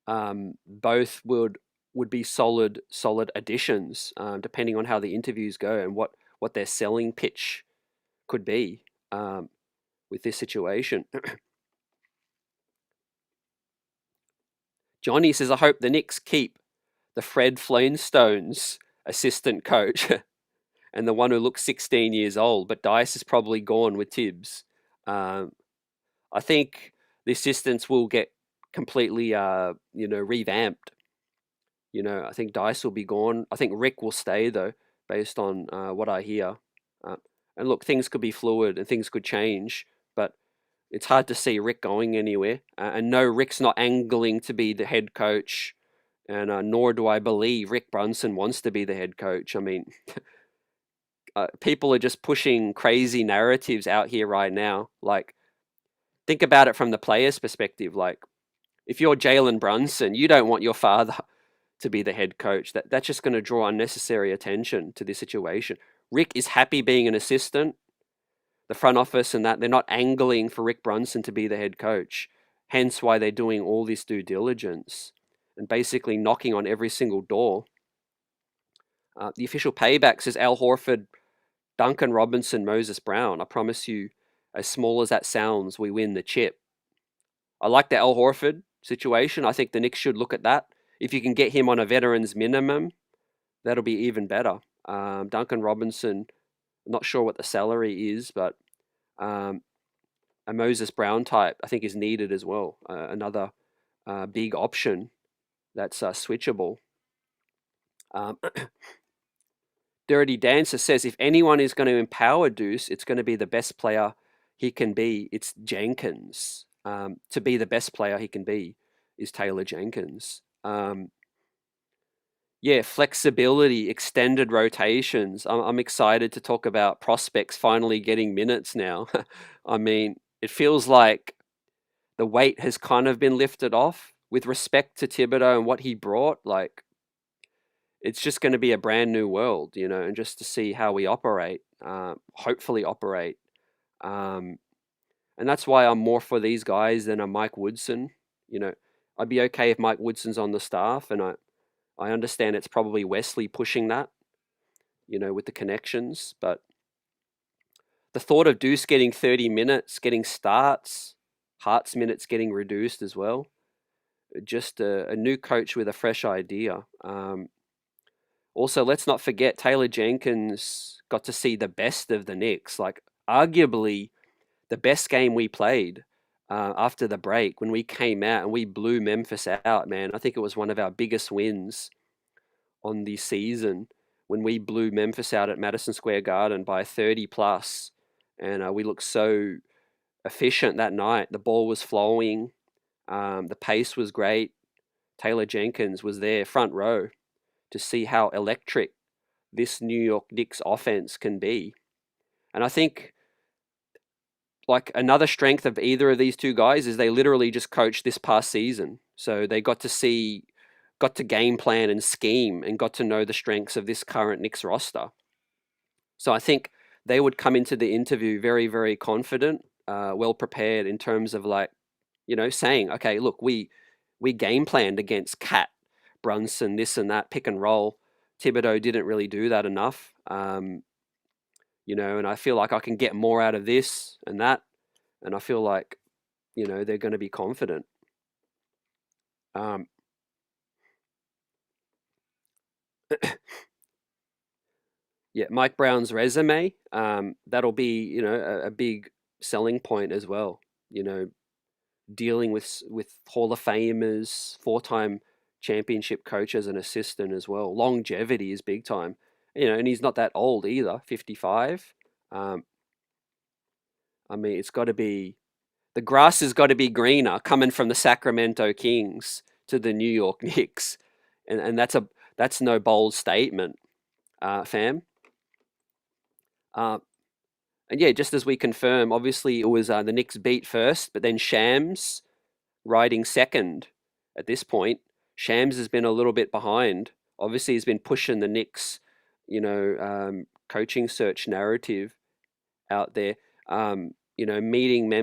both would be solid additions, depending on how the interviews go and what their selling pitch could be with this situation. Johnny says, I hope the Knicks keep the Fred Flintstones assistant coach and the one who looks 16 years old, but Dice is probably gone with Tibbs. I think the assistants will get completely, revamped. I think Dice will be gone. I think Rick will stay, though, based on what I hear. And look, things could be fluid and things could change, but it's hard to see Rick going anywhere. And no, Rick's not angling to be the head coach, and nor do I believe Rick Brunson wants to be the head coach. I mean, people are just pushing crazy narratives out here right now. Like, think about it from the player's perspective. Like, if you're Jalen Brunson, you don't want your father to be the head coach. That's just going to draw unnecessary attention to this situation. Rick is happy being an assistant. The front office and that, they're not angling for Rick Brunson to be the head coach. Hence why they're doing all this due diligence and basically knocking on every single door. The official payback says Al Horford, Duncan Robinson, Moses Brown. I promise you, as small as that sounds, we win the chip. I like the Al Horford situation. I think the Knicks should look at that. If you can get him on a veteran's minimum, that'll be even better. Duncan Robinson, I'm not sure what the salary is, but a Moses Brown type, I think, is needed as well. Another big option that's switchable. Dirty Dancer says, if anyone is going to empower Deuce, it's going to be the best player he can be. It's Jenkins. To be the best player he can be is Taylor Jenkins. Flexibility, extended rotations. I'm excited to talk about prospects finally getting minutes now. I mean, it feels like the weight has kind of been lifted off with respect to Thibodeau and what he brought. Like, it's just going to be a brand new world, and just to see how we operate, hopefully operate. And that's why I'm more for these guys than a Mike Woodson. I'd be okay if Mike Woodson's on the staff, and I understand it's probably Wesley pushing that, with the connections. But the thought of Deuce getting 30 minutes, getting starts, Hart's minutes getting reduced as well, just a new coach with a fresh idea. Also, let's not forget Taylor Jenkins got to see the best of the Knicks, like arguably the best game we played after the break when we came out and we blew Memphis out, man. I think it was one of our biggest wins on the season when we blew Memphis out at Madison Square Garden by 30 plus. And we looked so efficient that night. The ball was flowing. The pace was great. Taylor Jenkins was there front row to see how electric this New York Knicks offense can be. And I think like another strength of either of these two guys is they literally just coached this past season. So they got to game plan and scheme and got to know the strengths of this current Knicks roster. So I think they would come into the interview very, very confident, well prepared in terms of like, saying, okay, look, we game planned against Cat, Brunson, this and that, pick and roll. Thibodeau didn't really do that enough. And I feel like I can get more out of this and that. And I feel like, they're going to be confident. Um, yeah, Mike Brown's resume, that'll be, a big selling point as well. Dealing with Hall of Famers, four-time championship coach as an assistant as well. Longevity is big time. And he's not that old either, 55. Um, I mean, it's got to be the grass has got to be greener coming from the Sacramento Kings to the New York Knicks, and that's no bold statement, fam. And yeah, just as we confirm, obviously it was the Knicks beat first, but then Shams riding second at this point. Shams has been a little bit behind. Obviously, he's been pushing the Knicks, coaching search narrative out there. Meeting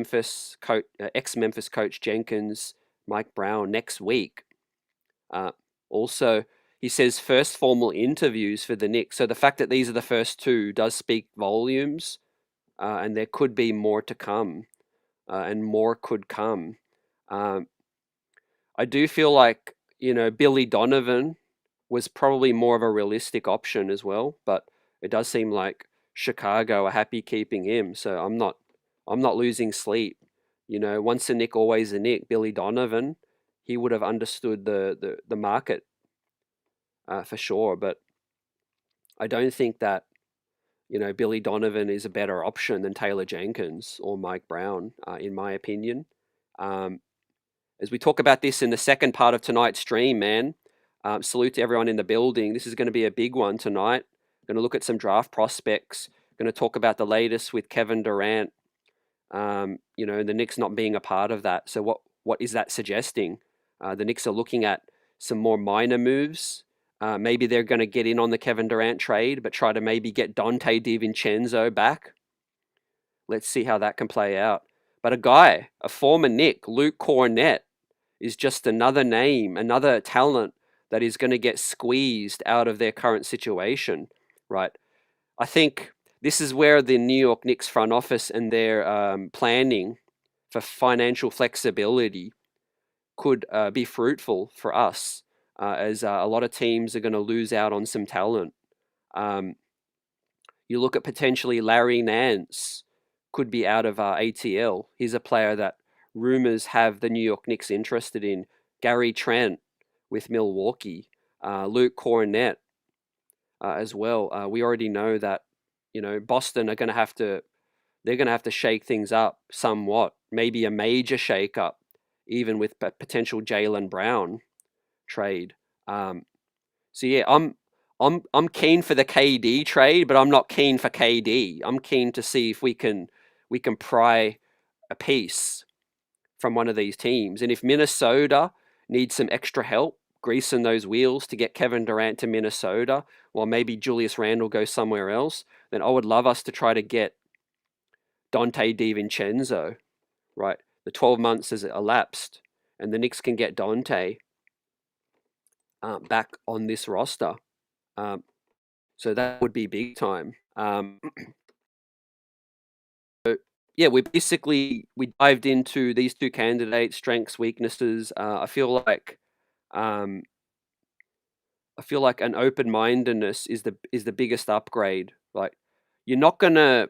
ex-Memphis coach Jenkins, Mike Brown next week. Also, he says first formal interviews for the Knicks. So the fact that these are the first two does speak volumes, and there could be more to come, and more could come. I do feel like, Billy Donovan was probably more of a realistic option as well, but it does seem like Chicago are happy keeping him. So I'm not losing sleep. Once a Nick, always a Nick. Billy Donovan, he would have understood the market for sure. But I don't think that, Billy Donovan is a better option than Taylor Jenkins or Mike Brown, in my opinion. As we talk about this in the second part of tonight's stream, man, salute to everyone in the building. This is going to be a big one tonight. Going to look at some draft prospects. Going to talk about the latest with Kevin Durant. The Knicks not being a part of that. So what is that suggesting? The Knicks are looking at some more minor moves. Maybe they're going to get in on the Kevin Durant trade, but try to maybe get Dante DiVincenzo back. Let's see how that can play out. But a former Knick, Luke Cornett, is just another name, another talent that is going to get squeezed out of their current situation, right? I think this is where the New York Knicks front office and their planning for financial flexibility could be fruitful for us, as a lot of teams are going to lose out on some talent. You look at potentially Larry Nance could be out of ATL. He's a player that rumors have the New York Knicks interested in. Gary Trent with Milwaukee, Luke Cornett as well. We already know that Boston are going to have to shake things up somewhat, maybe a major shake up, even with potential Jaylen Brown trade. So yeah, I'm keen for the KD trade, but I'm not keen for KD. I'm keen to see if we can pry a piece from one of these teams. And if Minnesota needs some extra help greasing those wheels to get Kevin Durant to Minnesota, while maybe Julius Randle goes somewhere else, then I would love us to try to get Dante DiVincenzo, right? The 12 months has elapsed, and the Knicks can get Dante back on this roster. So that would be big time. Yeah, we dived into these two candidates, strengths, weaknesses. I feel like an open-mindedness is the biggest upgrade. Like you're not gonna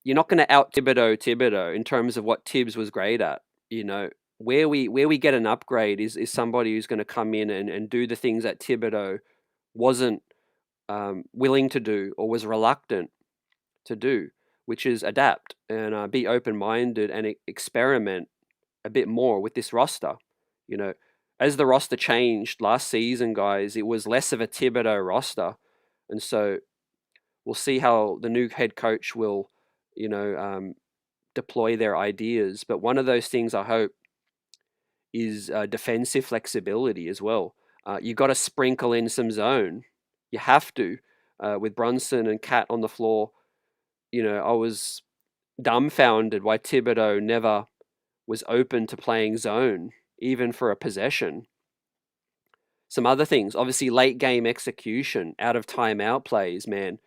out Thibodeau in terms of what Tibbs was great at. Where we get an upgrade is somebody who's going to come in and do the things that Thibodeau wasn't willing to do or was reluctant to do, which is adapt and be open-minded and experiment a bit more with this roster. As the roster changed last season, guys, it was less of a Thibodeau roster. And so we'll see how the new head coach will, deploy their ideas. But one of those things I hope is defensive flexibility as well. You got to sprinkle in some zone. You have to. With Brunson and Cat on the floor, I was dumbfounded why Thibodeau never was open to playing zone, even for a possession. Some other things, obviously late game execution, out of timeout plays, man.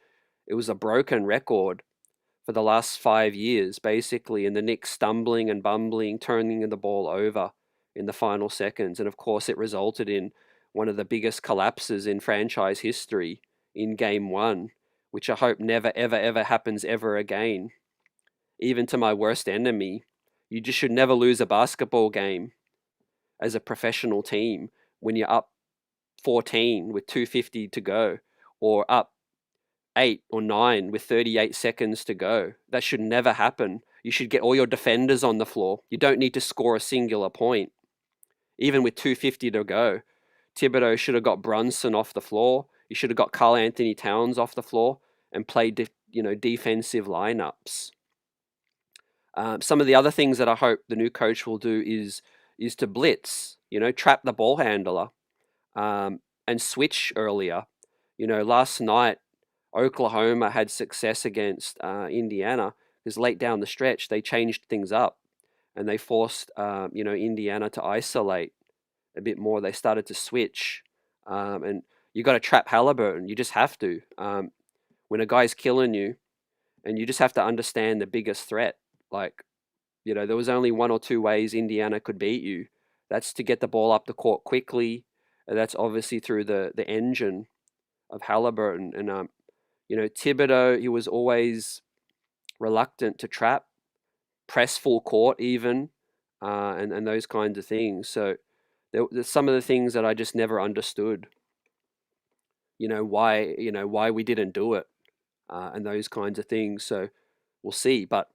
It was a broken record for the last 5 years, basically, and the Knicks stumbling and bumbling, turning the ball over in the final seconds. And of course, it resulted in one of the biggest collapses in franchise history in game one, which I hope never, ever, ever happens ever again. Even to my worst enemy, you just should never lose a basketball game as a professional team when you're up 14 with 2:50 to go, or up 8 or 9 with 38 seconds to go. That should never happen. You should get all your defenders on the floor. You don't need to score a singular point. Even with 2:50 to go, Thibodeau should have got Brunson off the floor. He should have got Karl Anthony Towns off the floor and played defensive lineups. Some of the other things that I hope the new coach will do is to blitz, trap the ball handler, and switch earlier. Last night Oklahoma had success against Indiana because late down the stretch they changed things up and they forced Indiana to isolate a bit more. They started to switch, and you got to trap Halliburton. You just have to. When a guy's killing you, and you just have to understand the biggest threat. Like, there was only one or two ways Indiana could beat you. That's to get the ball up the court quickly. And that's obviously through the engine of Halliburton. And Thibodeau, he was always reluctant to trap, press full court even, and those kinds of things. So there's some of the things that I just never understood. Why we didn't do it, and those kinds of things. So we'll see. But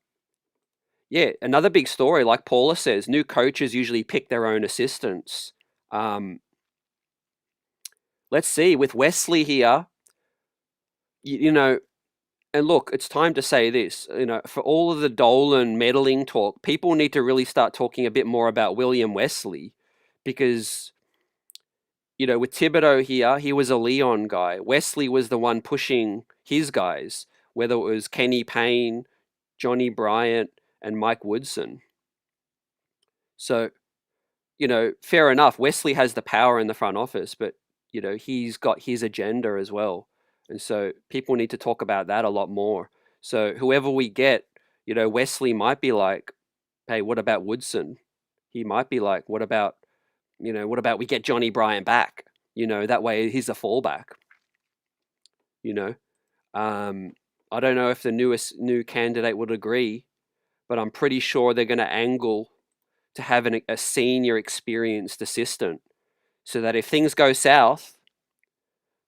yeah, another big story, like Paula says, new coaches usually pick their own assistants. Let's see, with Wesley here, and look, it's time to say this, for all of the Dolan meddling talk, people need to really start talking a bit more about William Wesley, because, with Thibodeau here, he was a Leon guy. Wesley was the one pushing his guys, whether it was Kenny Payne, Johnny Bryant, and Mike Woodson. So, fair enough. Wesley has the power in the front office, but, he's got his agenda as well. And so people need to talk about that a lot more. So whoever we get, Wesley might be like, hey, what about Woodson? He might be like, what about we get Johnny Bryant back? That way he's a fallback. I don't know if the new candidate would agree, but I'm pretty sure they're going to angle to have a senior experienced assistant so that if things go south,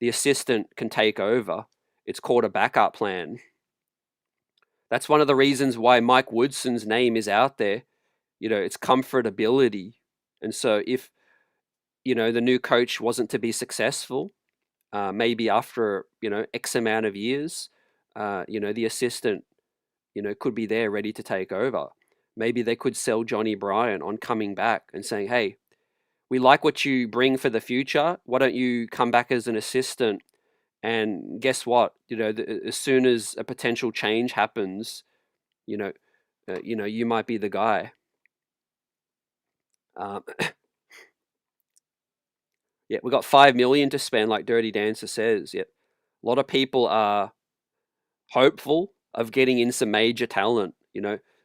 the assistant can take over. It's called a backup plan. That's one of the reasons why Mike Woodson's name is out there. It's comfortability. And so if, the new coach wasn't to be successful, maybe after, X amount of years, the assistant, could be there ready to take over. Maybe they could sell Johnny Bryant on coming back and saying, hey, we like what you bring for the future. Why don't you come back as an assistant? And guess what? As soon as a potential change happens, you might be the guy. Yeah, we got $5 million to spend, like Dirty Dancer says. Yeah, a lot of people are hopeful of getting in some major talent.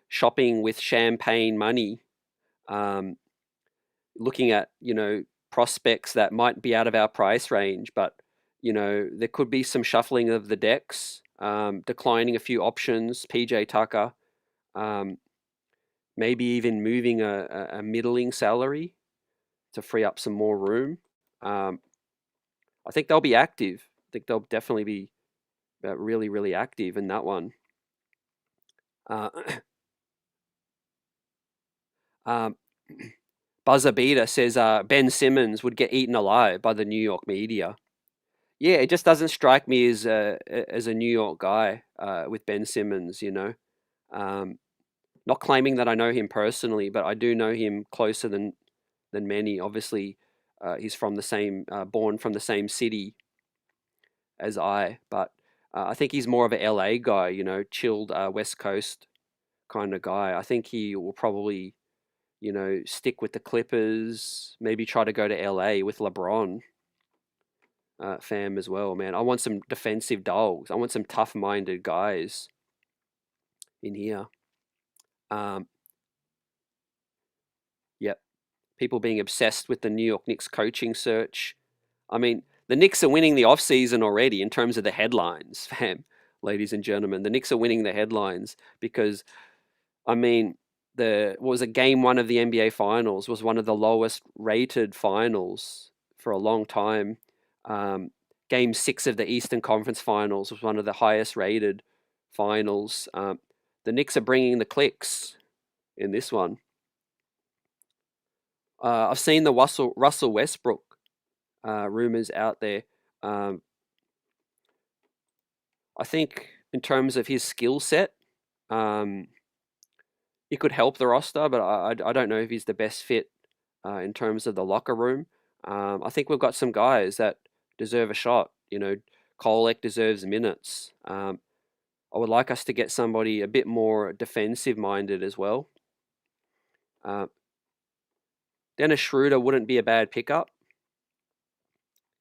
Shopping with champagne money. Looking at, prospects that might be out of our price range, but, there could be some shuffling of the decks, declining a few options, PJ Tucker, maybe even moving a middling salary to free up some more room. I think they'll be active. I think they'll definitely be really, really active in that one. Buzzer Beater says Ben Simmons would get eaten alive by the New York media. Yeah, it just doesn't strike me as a New York guy with Ben Simmons. Not claiming that I know him personally, but I do know him closer than many. Obviously, he's from the same, born from the same city as I, but I think he's more of a LA guy, chilled West Coast kind of guy. I think he will probably, stick with the Clippers, maybe try to go to LA with LeBron, fam, as well, man. I want some defensive dogs. I want some tough-minded guys in here. Um, yep. People being obsessed with the New York Knicks coaching search. I mean, the Knicks are winning the offseason already in terms of the headlines, fam, ladies and gentlemen. The Knicks are winning the headlines because, I mean, what was it, game one of the NBA Finals was one of the lowest rated finals for a long time. Game six of the Eastern Conference Finals was one of the highest rated finals. The Knicks are bringing the clicks in this one. I've seen the Russell Westbrook rumors out there. I think in terms of his skill set, he could help the roster, but I don't know if he's the best fit in terms of the locker room. I think we've got some guys that deserve a shot. Kolek deserves minutes. I would like us to get somebody a bit more defensive minded as well. Dennis Schroeder wouldn't be a bad pickup.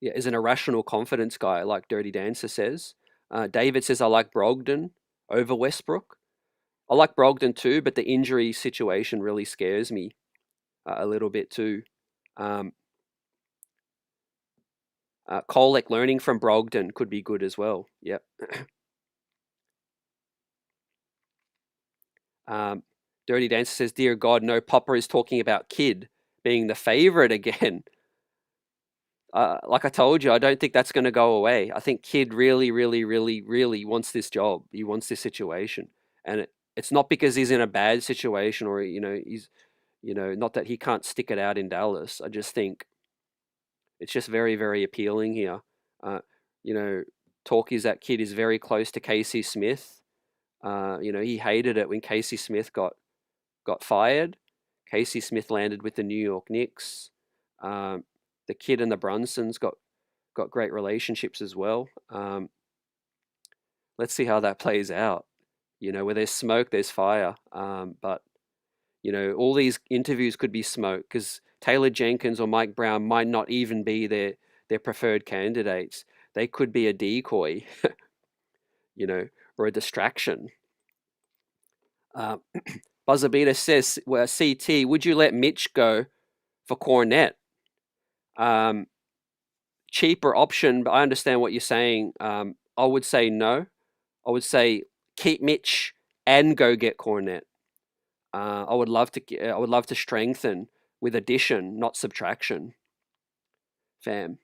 Yeah, is an irrational confidence guy, like Dirty Dancer says. David says, I like Brogdon over Westbrook. I like Brogdon too, but the injury situation really scares me a little bit too. Kolek learning from Brogdon could be good as well. Yep. Dirty Dancer says, dear God, no, Popper is talking about Kid being the favorite again. Like I told you, I don't think that's going to go away. I think Kid really, really, really, really wants this job. He wants this situation. And it's not because he's in a bad situation or, he's, not that he can't stick it out in Dallas. I just think it's just very, very appealing here. Talk is that Kid is very close to Casey Smith. He hated it when Casey Smith got fired. Casey Smith landed with the New York Knicks. The Kid and the Brunsons got great relationships as well. Let's see how that plays out. Where there's smoke, there's fire. But all these interviews could be smoke because Taylor Jenkins or Mike Brown might not even be their preferred candidates. They could be a decoy, or a distraction. Buzzerbeater says, well, CT, would you let Mitch go for Cornette? Cheaper option, but I understand what you're saying. I would say no. I would say keep Mitch and go get Cornette. I would love to strengthen with addition, not subtraction, fam.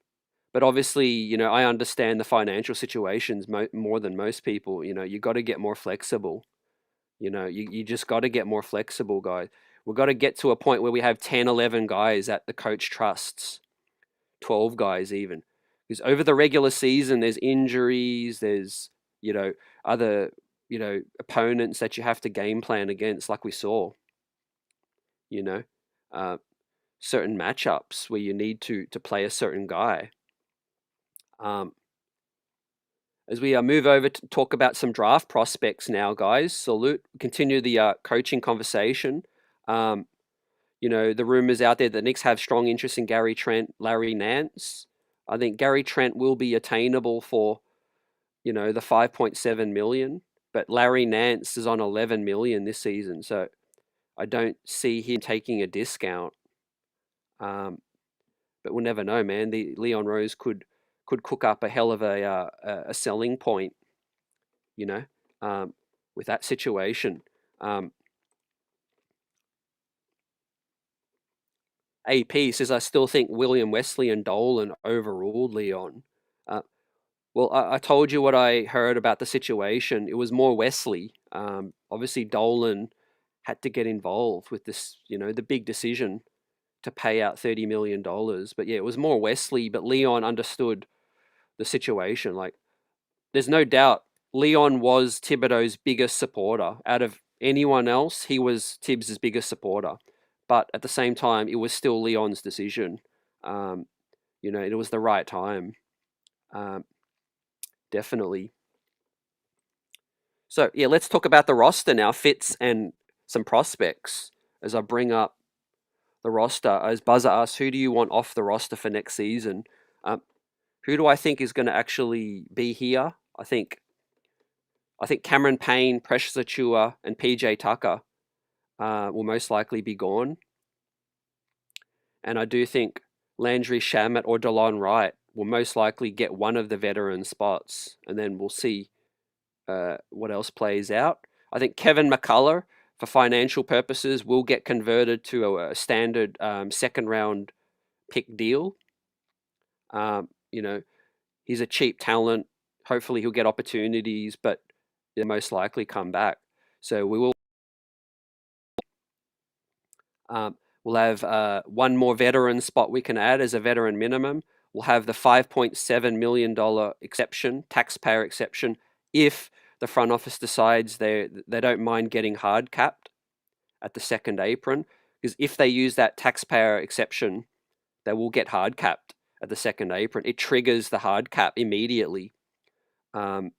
But obviously, I understand the financial situations more than most people. You got to get more flexible. You just got to get more flexible, guys. We've got to get to a point where we have 10, 11 guys that the coach trusts, 12 guys even. Because over the regular season, there's injuries, there's, other, opponents that you have to game plan against, like we saw. Certain matchups where you need to play a certain guy. As we move over to talk about some draft prospects now, guys, continue the coaching conversation. The rumors out there that Knicks have strong interest in Gary Trent, Larry Nance. I think Gary Trent will be attainable for, the 5.7 million, but Larry Nance is on 11 million this season, so I don't see him taking a discount. But we'll never know, man. The Leon Rose could cook up a hell of a selling point, with that situation. AP says, I still think William Wesley and Dolan overruled Leon. Well, I told you what I heard about the situation. It was more Wesley. Obviously, Dolan had to get involved with this, the big decision to pay out $30 million. But yeah, it was more Wesley, but Leon understood the situation. Like, there's no doubt Leon was Thibodeau's biggest supporter out of anyone else, he was Tibbs' biggest supporter. But at the same time, it was still Leon's decision. It was the right time. Definitely. So, yeah, let's talk about the roster now, fits and some prospects. As I bring up the roster, as Buzzer asks, who do you want off the roster for next season? Who do I think is going to actually be here? I think Cameron Payne, Precious Achua, and PJ Tucker will most likely be gone. And I do think Landry Shamet or DeLon Wright will most likely get one of the veteran spots, and then we'll see what else plays out. I think Kevin McCullough, for financial purposes, will get converted to a standard second round pick deal. He's a cheap talent. Hopefully he'll get opportunities, but he'll most likely come back. So we will. We'll have one more veteran spot we can add as a veteran minimum. We'll have the $5.7 million exception, taxpayer exception, if the front office decides they don't mind getting hard capped at the second apron. Because if they use that taxpayer exception, they will get hard capped at the second apron. It triggers the hard cap immediately. And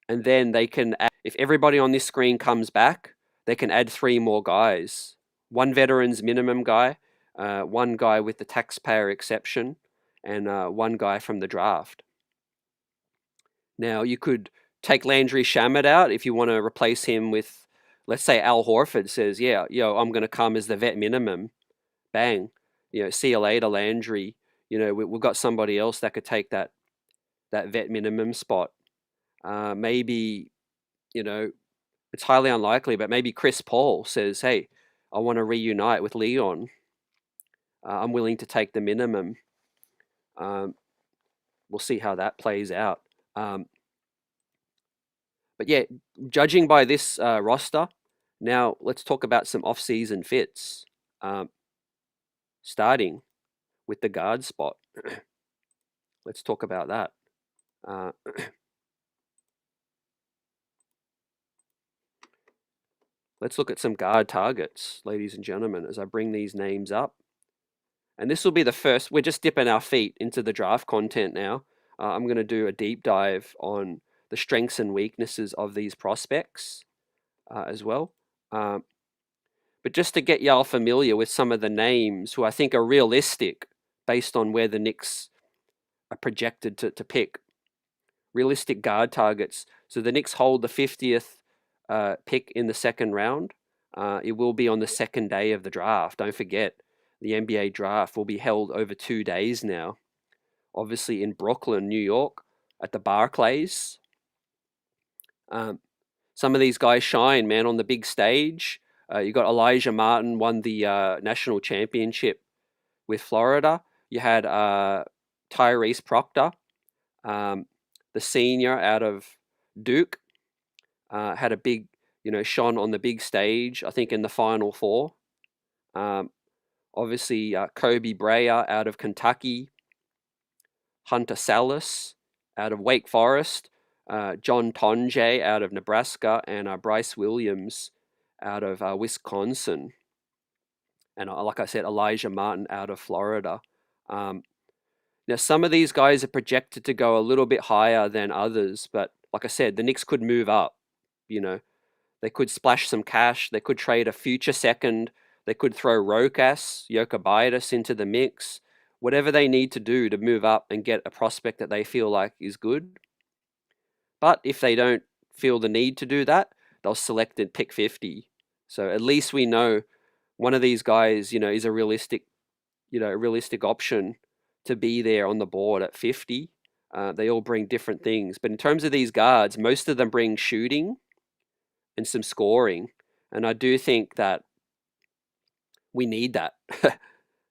then they can add, if everybody on this screen comes back, they can add 3 more guys. One veterans minimum guy, one guy with the taxpayer exception, and one guy from the draft. Now, you could take Landry Shamet out if you want to replace him with, let's say Al Horford says, yeah, I'm going to come as the vet minimum. Bang. See you later, Landry. We've got somebody else that could take that vet minimum spot. Maybe, it's highly unlikely, but maybe Chris Paul says, hey, I want to reunite with Leon. I'm willing to take the minimum. We'll see how that plays out. But yeah, judging by this roster, now let's talk about some off-season fits. Starting with the guard spot. Let's talk about that. Let's look at some guard targets, ladies and gentlemen, as I bring these names up. And this will be the first. We're just dipping our feet into the draft content now. I'm going to do a deep dive on the strengths and weaknesses of these prospects as well. But just to get y'all familiar with some of the names who I think are realistic based on where the Knicks are projected to pick. Realistic guard targets. So the Knicks hold the 50th pick in the second round. It will be on the second day of the draft. Don't forget, the NBA draft will be held over 2 days now. Obviously in Brooklyn, New York, at the Barclays. Some of these guys shine, man, on the big stage. You got Elijah Martin won the national championship with Florida. You had Tyrese Proctor, the senior out of Duke, had a big, shone on the big stage, I think in the Final Four. Obviously, Kobe Bryant out of Kentucky, Hunter Salas out of Wake Forest, John Tonje out of Nebraska, and Bryce Williams out of Wisconsin. And like I said, Elijah Martin out of Florida. Now, some of these guys are projected to go a little bit higher than others, but like I said, the Knicks could move up. They could splash some cash. They could trade a future second. They could throw Rokas, Jokic into the mix. Whatever they need to do to move up and get a prospect that they feel like is good. But if they don't feel the need to do that, they'll select at pick 50. So at least we know one of these guys, is a realistic option to be there on the board at 50. They all bring different things. But in terms of these guards, most of them bring shooting and some scoring. And I do think that we need that.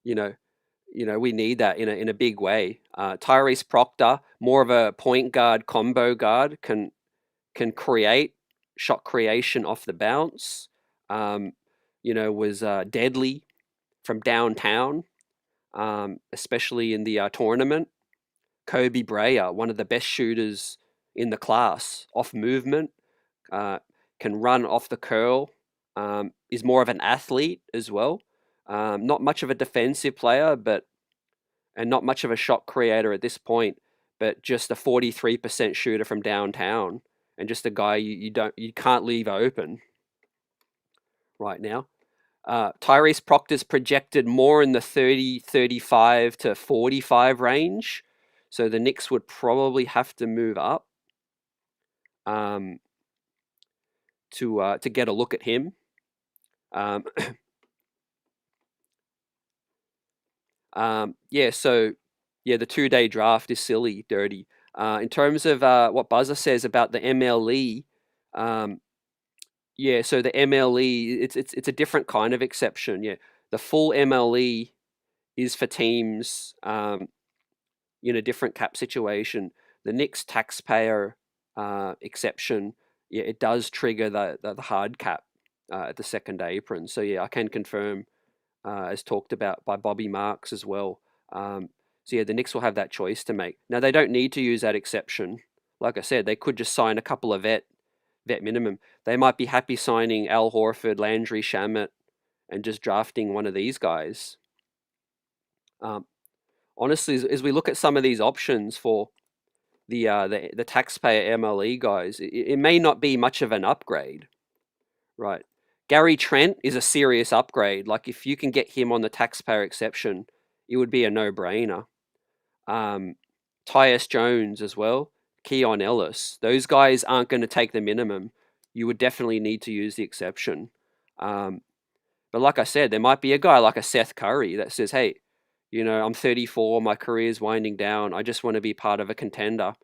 We need that in a big way. Tyrese Proctor, more of a point guard, combo guard, can create shot creation off the bounce. Was deadly from downtown, especially in the tournament. Kobe Bryant, one of the best shooters in the class, off movement, can run off the curl, is more of an athlete as well. Not much of a defensive player, and not much of a shot creator at this point, but just a 43% shooter from downtown, and just a guy you can't leave open right now. Tyrese Proctor's projected more in the 30, 35 to 45 range. So the Knicks would probably have to move up to get a look at him. Yeah, so yeah, the 2-day draft is silly, dirty. In terms of what Buzzer says about the MLE, yeah, so the MLE, it's a different kind of exception. Yeah, the full MLE is for teams in a different cap situation. The Knicks taxpayer exception, yeah, it does trigger the hard cap at the second apron. So yeah, I can confirm, as talked about by Bobby Marks as well. So yeah, the Knicks will have that choice to make. Now they don't need to use that exception. Like I said, they could just sign a couple of vet minimum. They might be happy signing Al Horford, Landry Shamet, and just drafting one of these guys. Honestly, as we look at some of these options for the taxpayer MLE guys, it may not be much of an upgrade, right? Gary Trent is a serious upgrade. Like if you can get him on the taxpayer exception, it would be a no-brainer. Tyus Jones as well, Keon Ellis. Those guys aren't going to take the minimum. You would definitely need to use the exception. But like I said, there might be a guy like a Seth Curry that says, hey, I'm 34, my career's winding down. I just want to be part of a contender.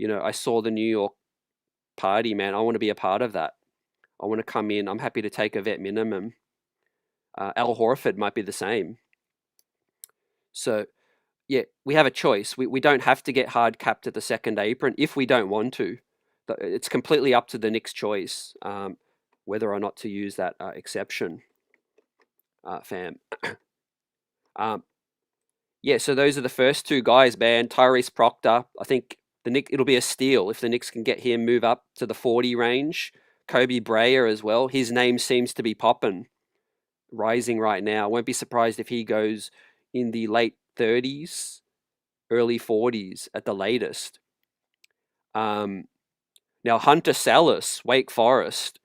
I saw the New York party, man. I want to be a part of that. I want to come in. I'm happy to take a vet minimum. Al Horford might be the same. So, yeah, we have a choice. We don't have to get hard capped at the second apron if we don't want to. It's completely up to the Knicks' choice whether or not to use that exception, fam. Yeah, so those are the first two guys, man. Tyrese Proctor, I think it'll be a steal if the Knicks can get him move up to the 40 range. Kobe Breyer as well. His name seems to be popping, rising right now. Won't be surprised if he goes in the late 30s, early 40s at the latest. Now Hunter Salas, Wake Forest,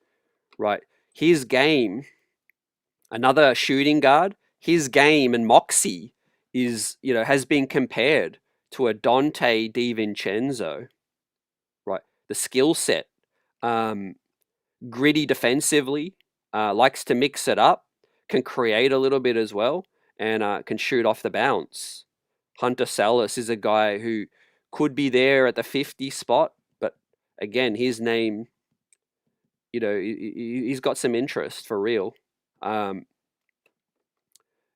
right? His game, another shooting guard. His game and moxie has been compared to a Dante DiVincenzo, right? The skill set, gritty defensively, likes to mix it up, can create a little bit as well, and can shoot off the bounce. Hunter Salas is a guy who could be there at the 50 spot, but again, his name, he's got some interest for real. John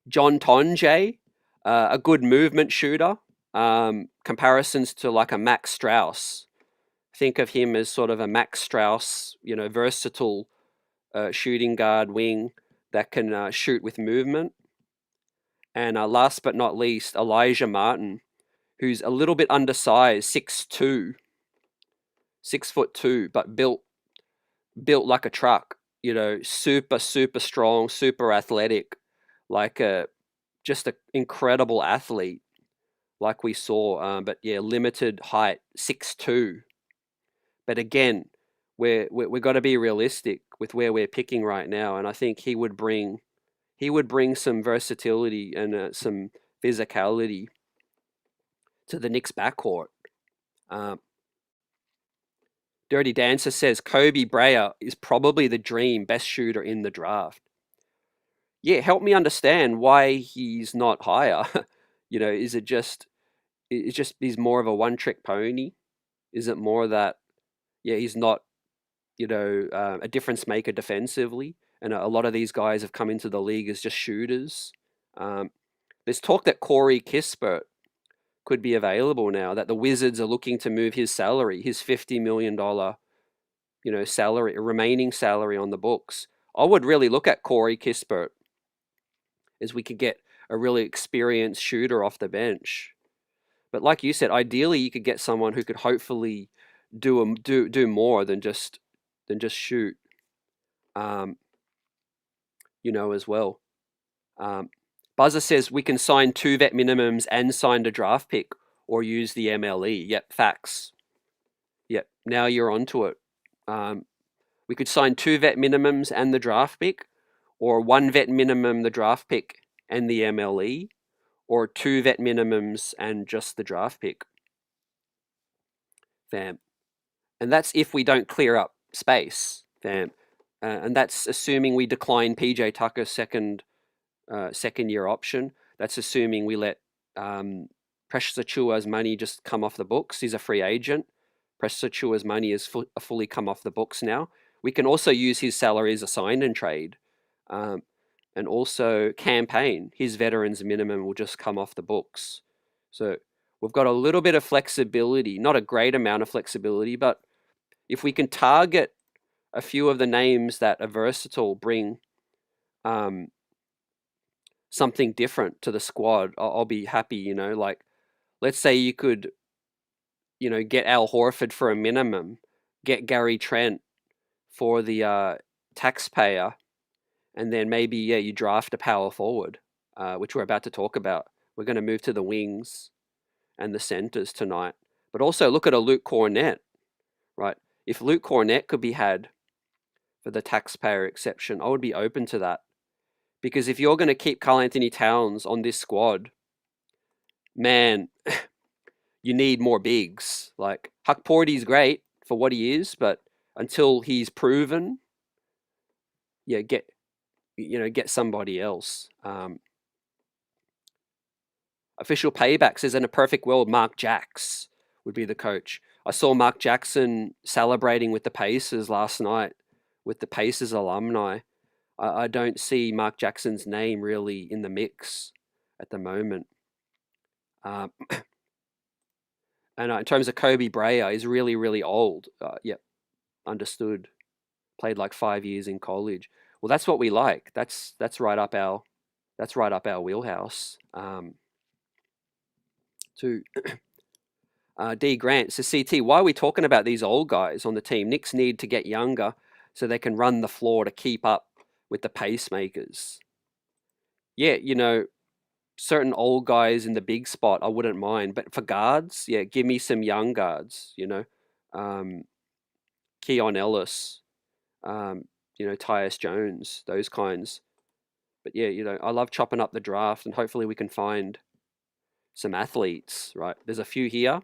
Tonje, a good movement shooter. Comparisons to like a Max Strauss. Think of him as sort of a Max Strauss, versatile shooting guard wing that can shoot with movement. And last but not least, Elijah Martin, who's a little bit undersized, 6'2", 6'2", but built like a truck. Super strong, super athletic, like just an incredible athlete, like we saw. But yeah, limited height, 6'2". But again, we've got to be realistic with where we're picking right now, and I think he would bring some versatility and some physicality to the Knicks backcourt. Dirty Dancer says Kobe Breyer is probably the dream best shooter in the draft. Yeah, help me understand why he's not higher. Is it just he's more of a one-trick pony? Is it more that he's not a difference maker defensively, and a lot of these guys have come into the league as just shooters. There's talk that Corey Kispert could be available now, that the Wizards are looking to move his salary, his $50 million, remaining salary on the books. I would really look at Corey Kispert, as we could get a really experienced shooter off the bench. But like you said, ideally you could get someone who could hopefully do more than just shoot. as well. Buzzer says we can sign 2 vet minimums and sign a draft pick or use the MLE. Yep, facts. Yep, now you're onto it. We could sign 2 vet minimums and the draft pick, or 1 vet minimum, the draft pick, and the MLE, or 2 vet minimums and just the draft pick. Fam. And that's if we don't clear up space, fam. And that's assuming we decline PJ Tucker's second year option. That's assuming we let Precious Achua's money just come off the books. He's a free agent. Precious Achua's money is fully come off the books now. We can also use his salary as a sign and trade. And also campaign. His veterans minimum will just come off the books. So we've got a little bit of flexibility, not a great amount of flexibility, but if we can target a few of the names that are versatile, bring something different to the squad, I'll be happy, like let's say you could, get Al Horford for a minimum, get Gary Trent for the taxpayer, and then maybe, you draft a power forward, which we're about to talk about. We're going to move to the wings and the centers tonight. But also look at a Luke Cornett, right? If Luke Cornett could be had for the taxpayer exception, I would be open to that. Because if you're going to keep Karl Anthony Towns on this squad, man, you need more bigs. Like, Huck Porty's great for what he is, but until he's proven, get somebody else. Official Payback says, in a perfect world, Mark Jacks would be the coach. I saw Mark Jackson celebrating with the Pacers last night, with the Pacers alumni. I don't see Mark Jackson's name really in the mix at the moment. And in terms of Kobe Bryant, he's really, really old. Yep, understood. Played like 5 years in college. Well, that's what we like. That's right up our wheelhouse. To D Grant says, CT, why are we talking about these old guys on the team? Knicks need to get younger so they can run the floor to keep up with the pacemakers. Yeah, certain old guys in the big spot, I wouldn't mind. But for guards, give me some young guards, Keon Ellis, Tyus Jones, those kinds. But I love chopping up the draft, and hopefully we can find some athletes, right? There's a few here.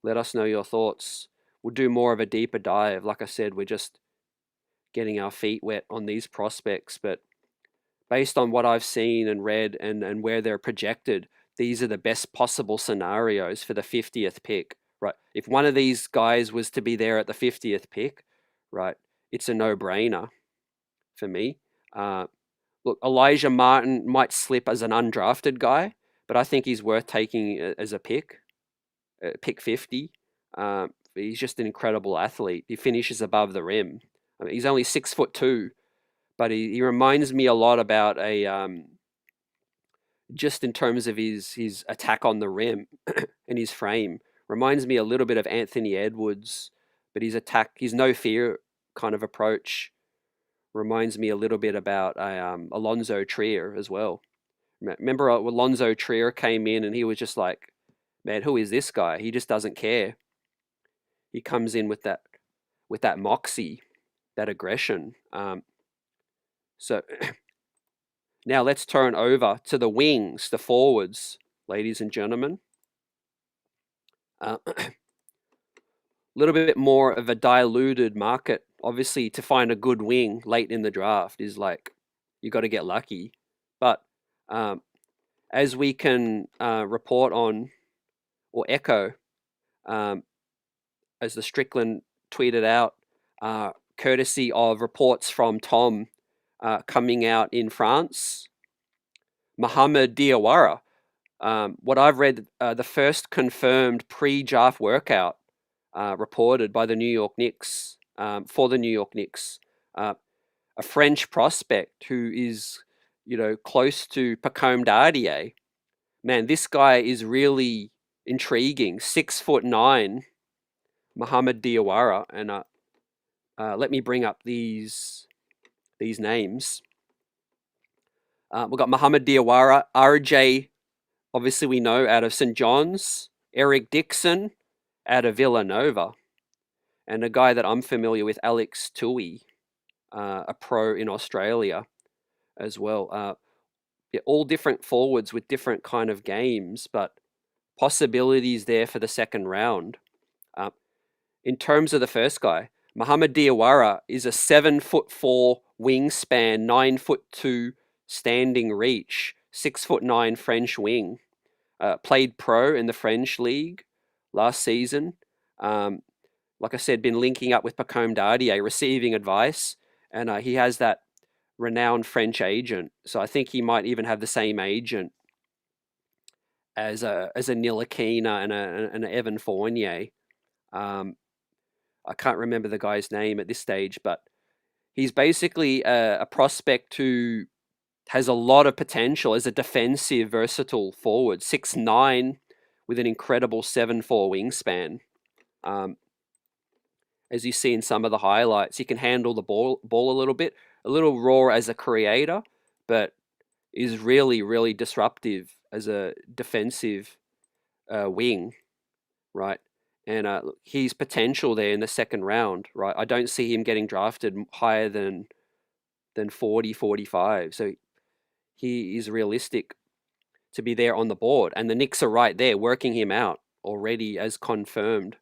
Let us know your thoughts. We'll do more of a deeper dive. Like I said, we're just getting our feet wet on these prospects, but based on what I've seen and read and where they're projected, these are the best possible scenarios for the 50th pick, right? If one of these guys was to be there at the 50th pick, right, it's a no-brainer for me. Look, Elijah Martin might slip as an undrafted guy, but I think he's worth taking as a pick 50. He's just an incredible athlete. He finishes above the rim. I mean, he's only 6'2", but he reminds me a lot about just in terms of his attack on the rim and his frame. Reminds me a little bit of Anthony Edwards, but his no fear kind of approach reminds me a little bit about Alonzo Trier as well. Remember Alonzo Trier came in and he was just like, man, who is this guy? He just doesn't care. He comes in with that moxie, that aggression. So now let's turn over to the wings, the forwards, ladies and gentlemen. A little bit more of a diluted market. Obviously, to find a good wing late in the draft is like, you got to get lucky. But as we can report on or echo, as the Strickland tweeted out, courtesy of reports from Tom coming out in France, Mohamed Diawara, what I've read, the first confirmed pre-draft workout reported by the New York Knicks, for the New York Knicks, a French prospect who is, close to Pacome Dardier. Man, this guy is really intriguing. 6'9", Mohamed Diawara, and let me bring up these names. We've got Muhammad Diawara, RJ, obviously we know, out of St. John's, Eric Dixon out of Villanova, and a guy that I'm familiar with, Alex Tui, a pro in Australia as well. Yeah, all different forwards with different kind of games, but possibilities there for the second round. In terms of the first guy, Muhammad Diawara is a 7'4" wingspan, 9'2" standing reach, 6'9" French wing. Played pro in the French league last season. Like I said, been linking up with Pacome Dardier, receiving advice, and he has that renowned French agent. So I think he might even have the same agent as a Ntilikina and an Evan Fournier. I can't remember the guy's name at this stage, but he's basically a prospect who has a lot of potential as a defensive, versatile forward. 6'9" with an incredible 7'4" wingspan. As you see in some of the highlights, he can handle the ball a little raw as a creator, but is really, really disruptive as a defensive wing, right? And his potential there in the second round, right? I don't see him getting drafted higher than 40, 45. So he is realistic to be there on the board. And the Knicks are right there working him out already as confirmed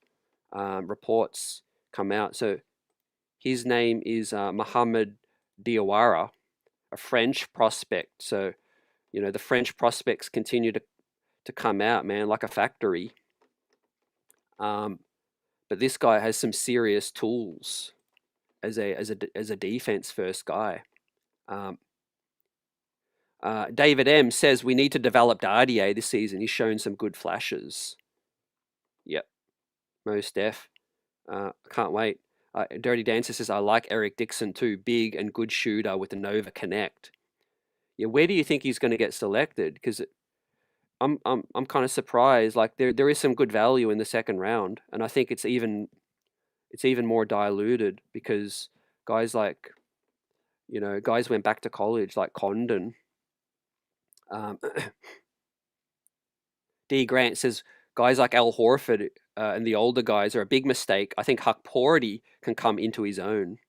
reports come out. So his name is Mohamed Diawara, a French prospect. So, the French prospects continue to come out, man, like a factory. But this guy has some serious tools as a defense first guy. David M says we need to develop Dardier this season. He's shown some good flashes. Yep, most def. Can't wait. Dirty Dancer says I like Eric Dixon too. Big and good shooter with the Nova Connect. Yeah, where do you think he's going to get selected? Because I'm kind of surprised. Like there is some good value in the second round, and I think it's even more diluted because guys like guys went back to college like Condon. D Grant says guys like Al Horford and the older guys are a big mistake. I think Huck Porty can come into his own.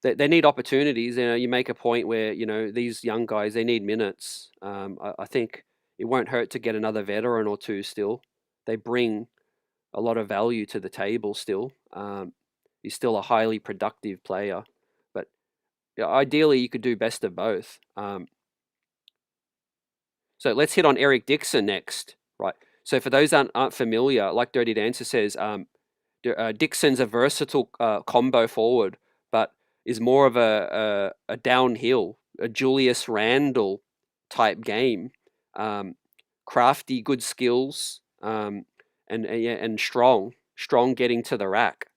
They need opportunities. You make a point where these young guys, they need minutes. I think it won't hurt to get another veteran or two. Still, they bring a lot of value to the table. Still, he's still a highly productive player, but ideally you could do best of both. So let's hit on Eric Dixon next, right? So for those that aren't familiar, like Dirty Dancer says, Dixon's a versatile combo forward, but is more of a downhill, a Julius Randle type game. Crafty, good skills, and strong getting to the rack.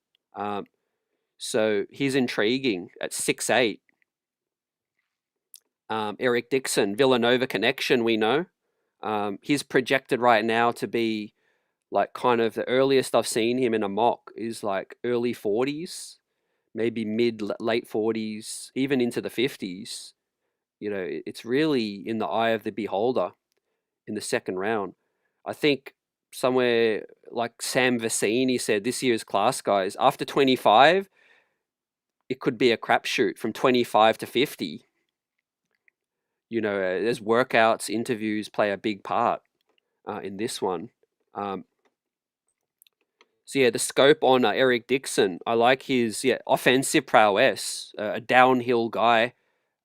So he's intriguing at 6'8". Eric Dixon, Villanova connection, we know. He's projected right now to be like kind of the earliest I've seen him in a mock is like early 40s, maybe late 40s, even into the 50s. It's really in the eye of the beholder in the second round. I think somewhere like Sam Vecini said, this year's class guys, after 25, it could be a crapshoot from 25 to 50. There's workouts, interviews play a big part in this one. So yeah, the scope on Eric Dixon, I like his offensive prowess, a downhill guy,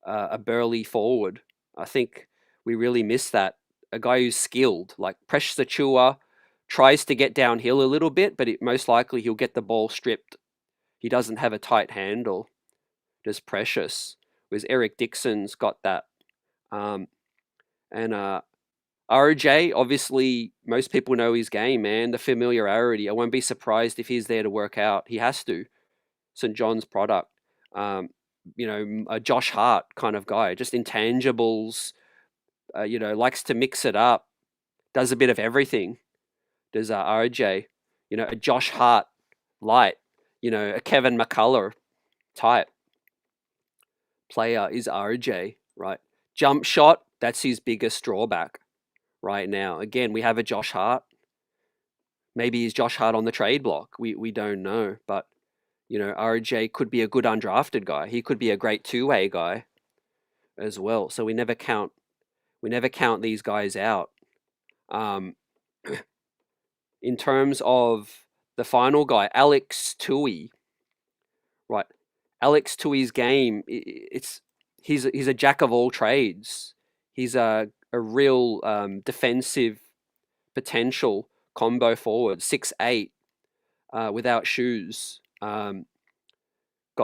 a burly forward. I think we really miss that. A guy who's skilled, like Precious Achua, tries to get downhill a little bit, but most likely he'll get the ball stripped. He doesn't have a tight handle. Just Precious. Whereas Eric Dixon's got that. And RJ, obviously, most people know his game, man. The familiarity. I won't be surprised if he's there to work out. He has to. St. John's product. A Josh Hart kind of guy. Just intangibles. Likes to mix it up. Does a bit of everything. Does RJ. A Josh Hart light. A Kevin McCullough type. player is RJ, right? Jump shot, that's his biggest drawback right now. Again, we have a Josh Hart. Maybe he's Josh Hart on the trade block. We don't know, but RJ could be a good undrafted guy. He could be a great two-way guy as well. So we never count these guys out. In terms of the final guy, Alex Tui, right? Alex Tui's game, he's a jack of all trades. He's a real defensive potential combo forward, 6'8", without shoes. Got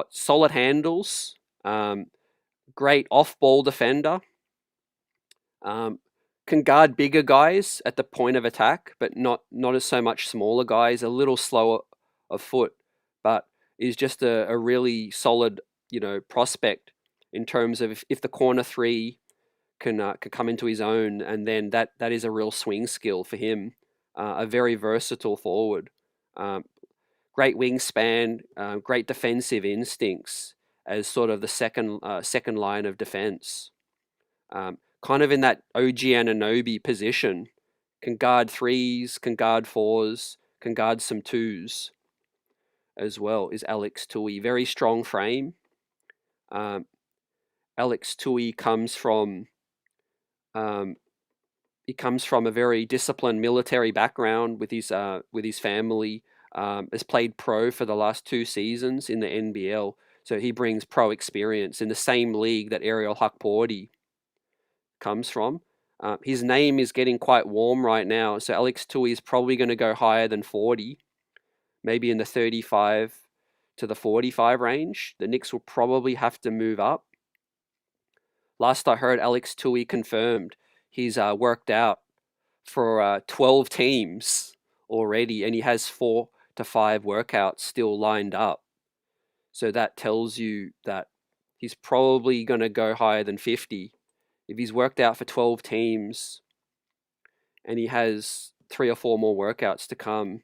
solid handles, great off-ball defender. Can guard bigger guys at the point of attack, but not as so much smaller guys. A little slower of foot, but is just a really solid, prospect in terms of if the corner three can come into his own, and then that is a real swing skill for him. A very versatile forward. Great wingspan, great defensive instincts as sort of the second line of defense. Kind of in that OG Anunoby position, can guard threes, can guard fours, can guard some twos as well, is Alex Tui. Very strong frame. Alex Tui comes from a very disciplined military background with his family. Has played pro for the last 2 seasons in the NBL, so he brings pro experience in the same league that Ariel Hukporti comes from. His name is getting quite warm right now, so Alex Tui is probably going to go higher than 40, maybe in the 35 to the 45 range. The Knicks will probably have to move up. Last I heard, Alex Tui confirmed he's worked out for 12 teams already, and he has 4 to 5 workouts still lined up. So that tells you that he's probably going to go higher than 50. If he's worked out for 12 teams and he has 3 or 4 more workouts to come,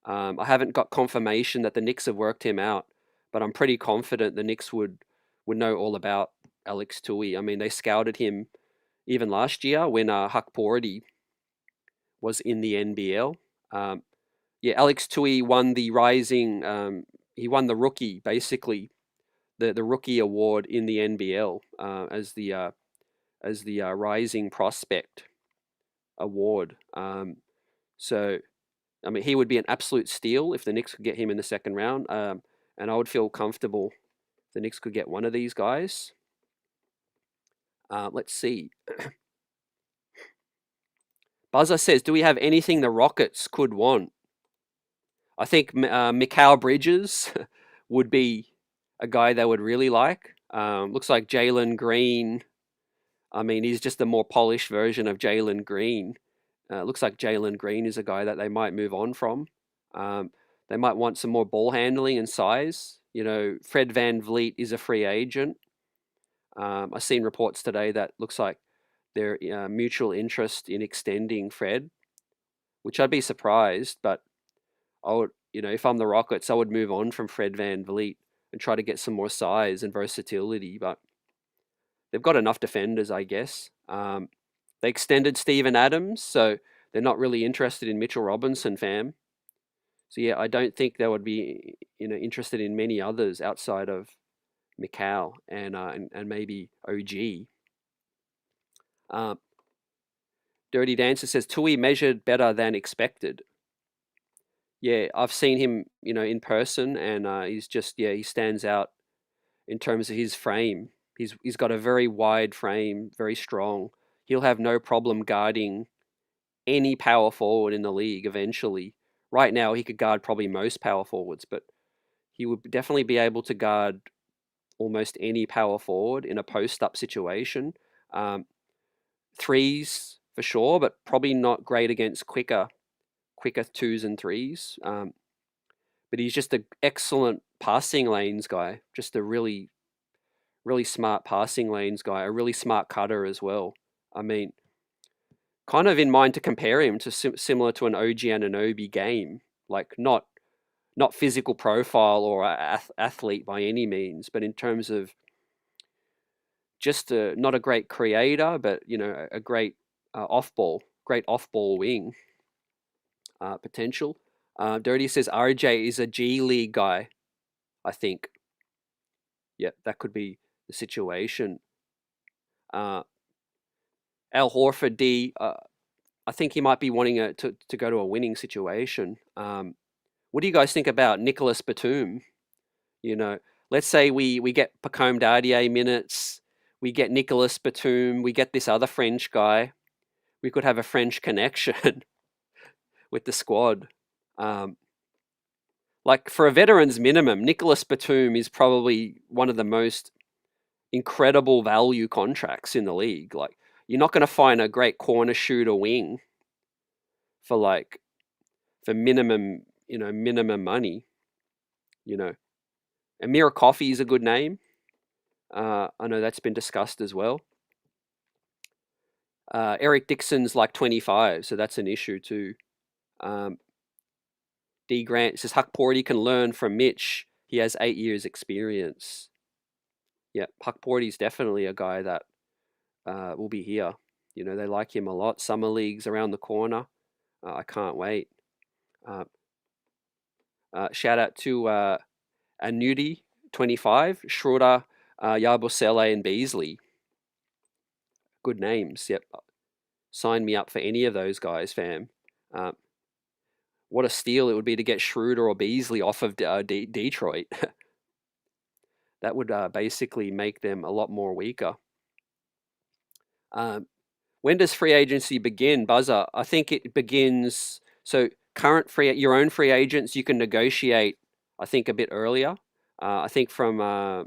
I haven't got confirmation that the Knicks have worked him out, but I'm pretty confident the Knicks would know all about Alex Tui. I mean, they scouted him even last year when Hukporti was in the NBL. Alex Tui won the he won the rookie, basically, the rookie award in the NBL as the Rising Prospect Award. So, I mean, he would be an absolute steal if the Knicks could get him in the second round. And I would feel comfortable if the Knicks could get one of these guys. Let's see. Buzzer says, do we have anything the Rockets could want? I think Mikal Bridges would be a guy they would really like. Looks like Jalen Green. I mean, he's just a more polished version of Jalen Green. Looks like Jalen Green is a guy that they might move on from. They might want some more ball handling and size. Fred VanVleet is a free agent. I've seen reports today that looks like their mutual interest in extending Fred, which I'd be surprised, but I would, if I'm the Rockets, I would move on from Fred VanVleet and try to get some more size and versatility, but they've got enough defenders, I guess. They extended Steven Adams, so they're not really interested in Mitchell Robinson, fam. So yeah, I don't think they would be, interested in many others outside of Mikal and maybe OG. Dirty Dancer says Tui measured better than expected. Yeah, I've seen him, in person, and he's just he stands out in terms of his frame. He's got a very wide frame, very strong. He'll have no problem guarding any power forward in the league eventually. Right now, he could guard probably most power forwards, but he would definitely be able to guard almost any power forward in a post-up situation. Threes for sure, but probably not great against quicker twos and threes. But he's just an excellent passing lanes guy, just a really, really smart passing lanes guy, a really smart cutter as well. I mean, kind of in mind to compare him to similar to an OG Anunoby game, like not physical profile or athlete by any means, but in terms of just not a great creator, but a great great off ball wing potential. Dirty says RJ is a G League guy. I think. Yeah, that could be the situation. Al Horford D. I think he might be wanting to go to a winning situation. What do you guys think about Nicholas Batum? Let's say we get Pacome Dardier minutes, we get Nicholas Batum, we get this other French guy. We could have a French connection with the squad. Like for a veterans minimum, Nicholas Batum is probably one of the most incredible value contracts in the league. Like you're not going to find a great corner shooter wing for minimum money. Amir Coffey is a good name. I know that's been discussed as well. Eric Dixon's like 25, so that's an issue too. D. Grant says Huck Porty can learn from Mitch. He has 8 years experience. Yeah, Huck Porty's definitely a guy that will be here. They like him a lot. Summer leagues around the corner. I can't wait. Shout out to Anudi, 25, Schroeder, Yabusele, and Beasley. Good names. Yep. Sign me up for any of those guys, fam. What a steal it would be to get Schroeder or Beasley off of Detroit. That would basically make them a lot more weaker. When does free agency begin, Buzzer? I think it begins. So your own free agents, you can negotiate. I think a bit earlier. I think from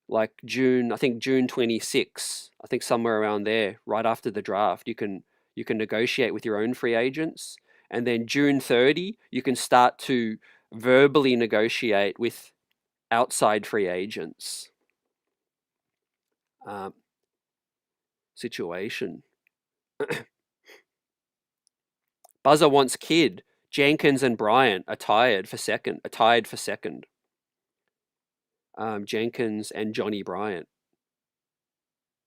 like June. I think June 26. I think somewhere around there, right after the draft, you can negotiate with your own free agents, and then June 30, you can start to verbally negotiate with outside free agents. Situation. Buzzer wants Kidd. Jenkins and Bryant are tied for second. Jenkins and Johnny Bryant.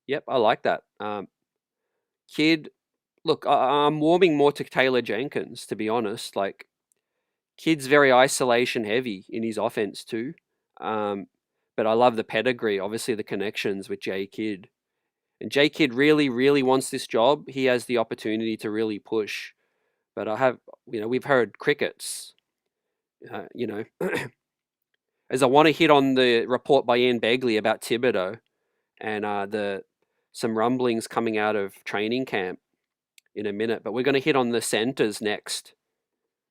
Yep, I like that. Kidd, look, I'm warming more to Taylor Jenkins, to be honest. Like, Kidd's very isolation heavy in his offense too. But I love the pedigree, obviously the connections with J Kidd. And J Kidd really, really wants this job. He has the opportunity to really push. But we've heard crickets, as I want to hit on the report by Ian Begley about Thibodeau and some rumblings coming out of training camp in a minute. But we're going to hit on the centers next,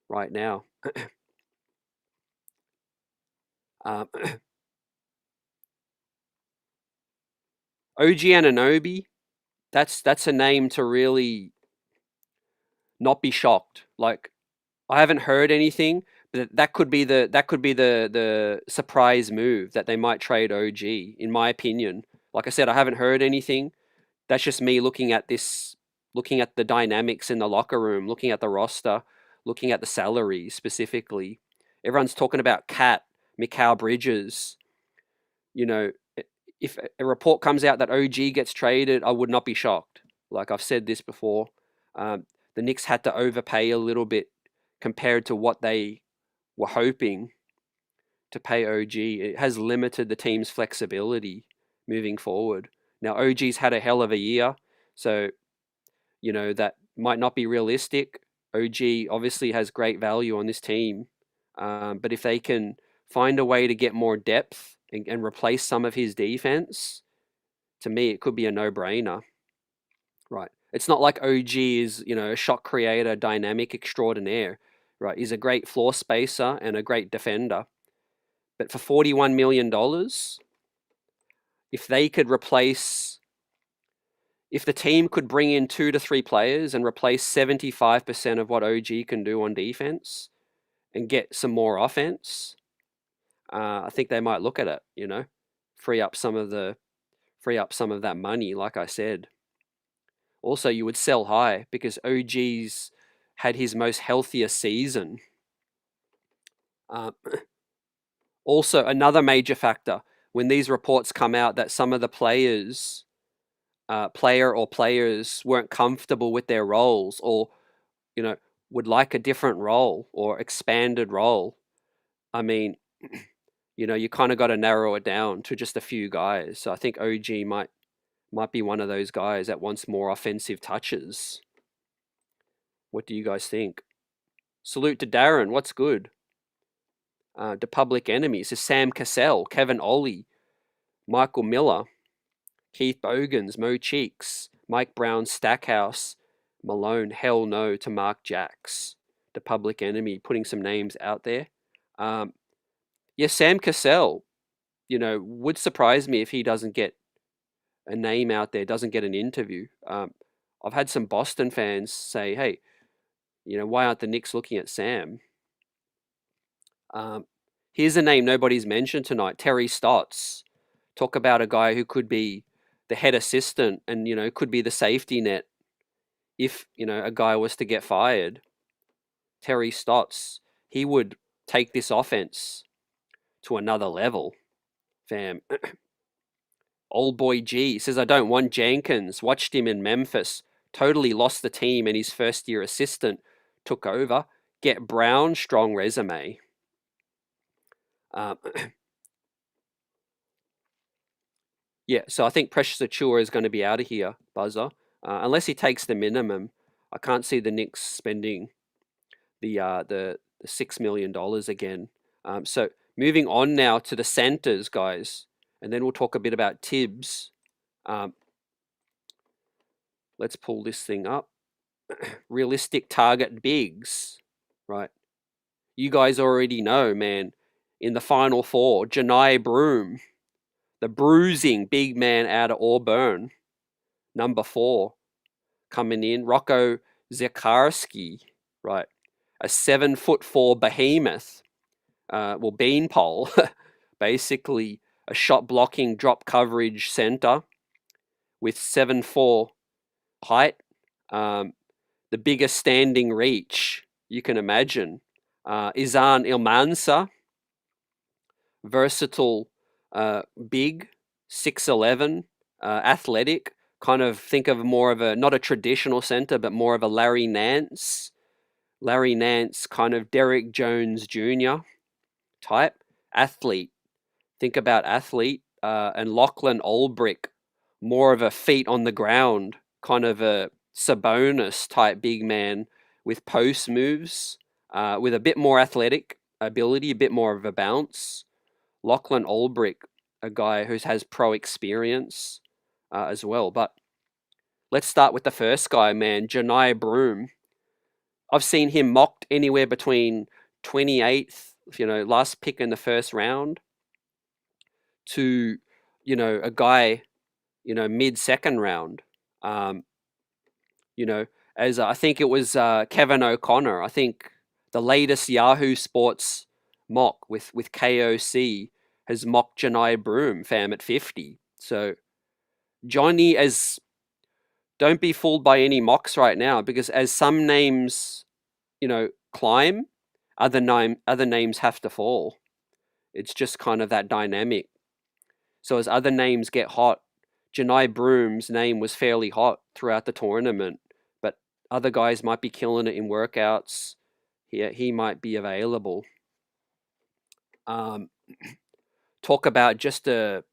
right now. OG Anunoby, that's a name to really not be shocked. Like, I haven't heard anything, but that could be the surprise move that they might trade OG, in my opinion. Like I said, I haven't heard anything. That's just me looking at the dynamics in the locker room, looking at the roster, looking at the salary specifically. Everyone's talking about Cat, Mikal Bridges. If a report comes out that OG gets traded, I would not be shocked. Like I've said this before, the Knicks had to overpay a little bit compared to what they were hoping to pay OG. It has limited the team's flexibility moving forward. Now, OG's had a hell of a year, so, that might not be realistic. OG obviously has great value on this team, but if they can find a way to get more depth and replace some of his defense, to me, it could be a no-brainer. Right. It's not like OG is, a shot creator, dynamic extraordinaire. Right. He's a great floor spacer and a great defender. But for $41 million, if the team could bring in 2 to 3 players and replace 75% of what OG can do on defense and get some more offense, I think they might look at it, free up some of that money, like I said. Also, you would sell high because OG's had his most healthiest season. Also, another major factor, when these reports come out that some of the players, players weren't comfortable with their roles, or would like a different role or expanded role. I mean, you kind of got to narrow it down to just a few guys. So I think OG might be one of those guys that wants more offensive touches. What do you guys think? Salute to Darren. What's good? The Public Enemies is Sam Cassell, Kevin Ollie, Michael Miller, Keith Bogans, Mo Cheeks, Mike Brown, Stackhouse, Malone. Hell no to Mark Jacks. The Public Enemy, putting some names out there. Yeah, Sam Cassell, would surprise me if he doesn't get a name out there, doesn't get an interview. I've had some Boston fans say, hey, why aren't the Knicks looking at Sam? Here's a name nobody's mentioned tonight, Terry Stotts. Talk about a guy who could be the head assistant and, could be the safety net if, a guy was to get fired. Terry Stotts, he would take this offense to another level, fam. Old boy G says, I don't want Jenkins. Watched him in Memphis. Totally lost the team and his first year assistant took over. Get Brown, strong resume. Yeah, so I think Precious Achiuwa is going to be out of here, Buzzer. Unless he takes the minimum, I can't see the Knicks spending the $6 million again. So moving on now to the centers, guys, and then we'll talk a bit about Tibbs. Let's pull this thing up. Realistic target bigs, right? You guys already know, man. In the Final Four, Janai Broom, the bruising big man out of Auburn, number 4, coming in. Rocco Zekarski, right? A 7'4" behemoth, beanpole, basically a shot blocking, drop coverage center with 7'4" height, the biggest standing reach you can imagine. Izan Ilmansa, versatile, big, 6'11", athletic. Kind of think of more of not a traditional center, but more of a Larry Nance. Larry Nance, kind of Derrick Jones Jr. type. Athlete. Think about athlete. And Lachlan Olbrich, more of a feet on the ground, kind of a Sabonis type big man with post moves, with a bit more athletic ability, a bit more of a bounce. Lachlan Olbrich, a guy who has pro experience as well. But let's start with the first guy, man, Janai Broom. I've seen him mocked anywhere between 28th, last pick in the first round, to, a guy, mid-second round. As I think it was Kevin O'Connor. I think the latest Yahoo Sports mock with KOC has mocked Janai Broom, fam, at 50. So Johnny, don't be fooled by any mocks right now, because as some names, climb, other names have to fall. It's just kind of that dynamic. So as other names get hot, Janai Broom's name was fairly hot throughout the tournament, but other guys might be killing it in workouts. He might be available. Talk about just a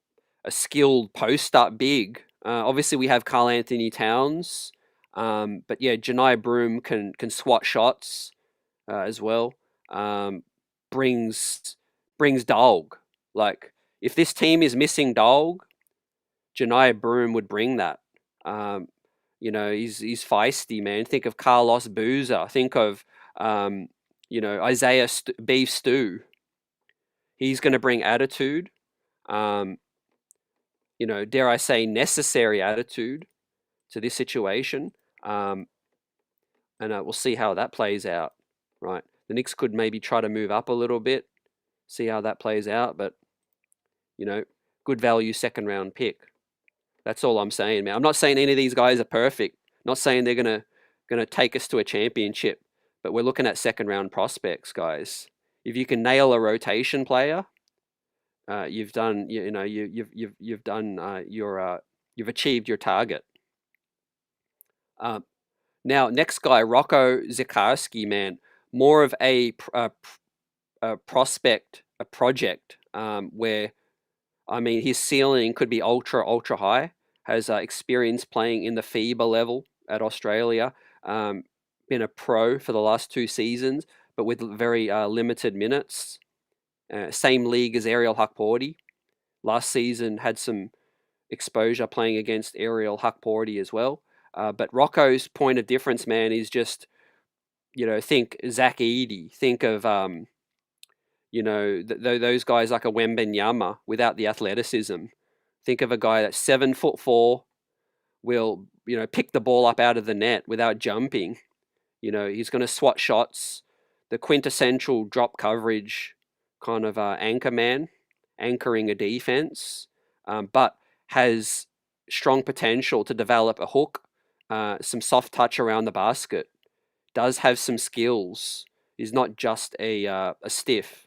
skilled post-up big. Obviously, we have Karl Anthony Towns, but yeah, Janai Broom can swat shots as well. Brings dog. Like, if this team is missing dog, Janai Broom would bring that. He's feisty, man. Think of Carlos Boozer. Think of Isaiah Beef Stew. He's going to bring attitude. Dare I say, necessary attitude to this situation. And we'll see how that plays out, right? The Knicks could maybe try to move up a little bit, see how that plays out, but, good value second round pick. That's all I'm saying, man. I'm not saying any of these guys are perfect. Not saying they're gonna take us to a championship, but we're looking at second round prospects, guys. If you can nail a rotation player, you've done, you've done you've achieved your target. Now, next guy, Rocco Zikarski, man, more of a prospect, a project, where, I mean, his ceiling could be ultra high. Has experience playing in the FIBA level at Australia. Um, been a pro for the last 2 seasons, but with very limited minutes. Same league as Ariel Hukporti. Last season had some exposure playing against Ariel Hukporti as well. But Rocco's point of difference, man, is just, think Zach Edey, think of those guys like a Wembenyama without the athleticism. Think of a guy that's 7'4", will pick the ball up out of the net without jumping. He's going to swat shots, the quintessential drop coverage kind of anchor man, anchoring a defense, but has strong potential to develop a hook, some soft touch around the basket. Does have some skills. He's not just a stiff.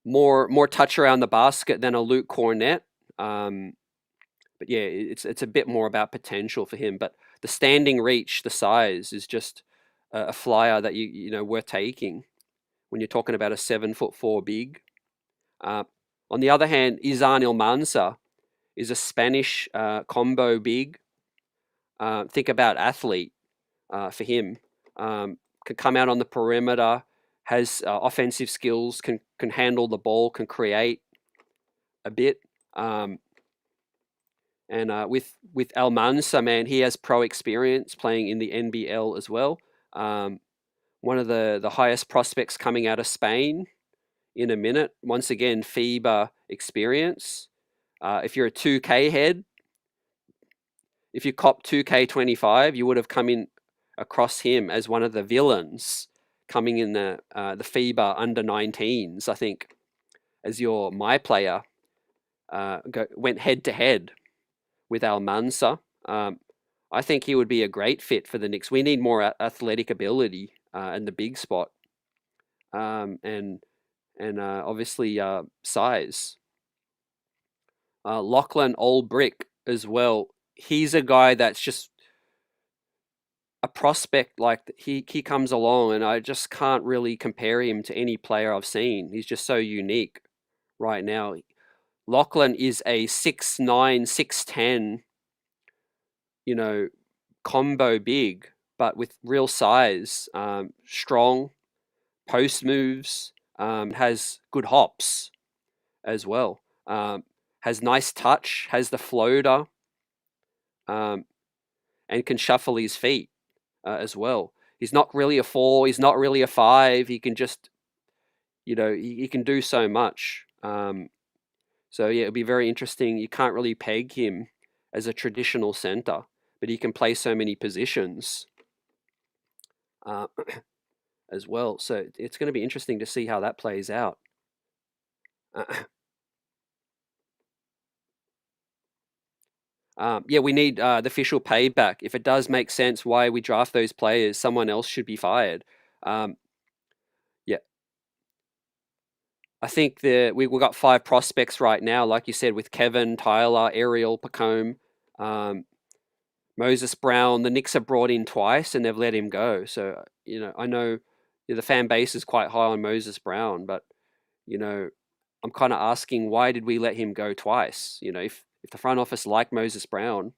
More touch around the basket than a Luke Cornett. But yeah, it's a bit more about potential for him. But the standing reach, the size, is just a flyer that worth taking when you're talking about a 7'4" big. On the other hand, Izan Ilmanza is a Spanish combo big. Think about athlete for him. Can come out on the perimeter, has offensive skills, can handle the ball, can create a bit. And with Almansa, man, he has pro experience playing in the NBL as well. One of the highest prospects coming out of Spain in a minute. Once again, FIBA experience. If you're a 2K head, if you cop 2K25, you would have come in across him as one of the villains coming in the FIBA under 19s, I think, as your my player went head to head with Almansa. I think he would be a great fit for the Knicks. We need more athletic ability in the big spot, and obviously size. Lachlan Olbrick as well. He's a guy that's just a prospect. Like he comes along, and I just can't really compare him to any player I've seen. He's just so unique right now. Lachlan is a 6'9", 6'10", combo big, but with real size, strong post moves, has good hops as well, has nice touch, has the floater, and can shuffle his feet as well. He's not really a 4, he's not really a 5. He can just, he can do so much. So yeah, it'll be very interesting. You can't really peg him as a traditional center, but he can play so many positions as well. So it's going to be interesting to see how that plays out. Yeah, we need the official payback. If it does make sense why we draft those players, someone else should be fired. Yeah, I think we've got 5 prospects right now, like you said, with Kevin, Tyler, Ariel, Pacome, Moses Brown. The Knicks have brought in twice and they've let him go. So, I know the fan base is quite high on Moses Brown, but, I'm kind of asking, why did we let him go twice? If the front office like Moses Brown,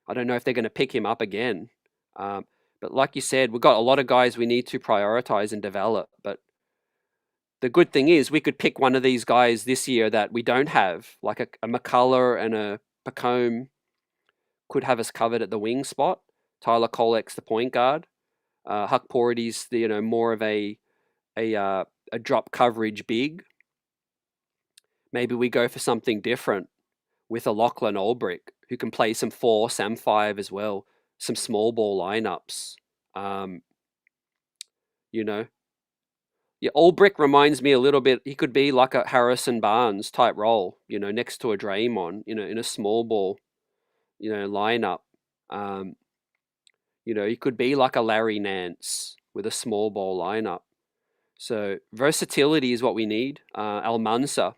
I don't know if they're going to pick him up again. But like you said, we've got a lot of guys we need to prioritize and develop. But the good thing is we could pick one of these guys this year that we don't have, like a McCullough and a Pacome could have us covered at the wing spot. Tyler Kolek's the point guard. Hukporti's more of a drop coverage big. Maybe we go for something different with a Lachlan Olbrick who can play some 4, some 5 as well, some small ball lineups. Yeah, Olbrick reminds me a little bit. He could be like a Harrison Barnes type role, next to a Draymond, in a small ball, lineup. He could be like a Larry Nance with a small ball lineup. So versatility is what we need. Almansa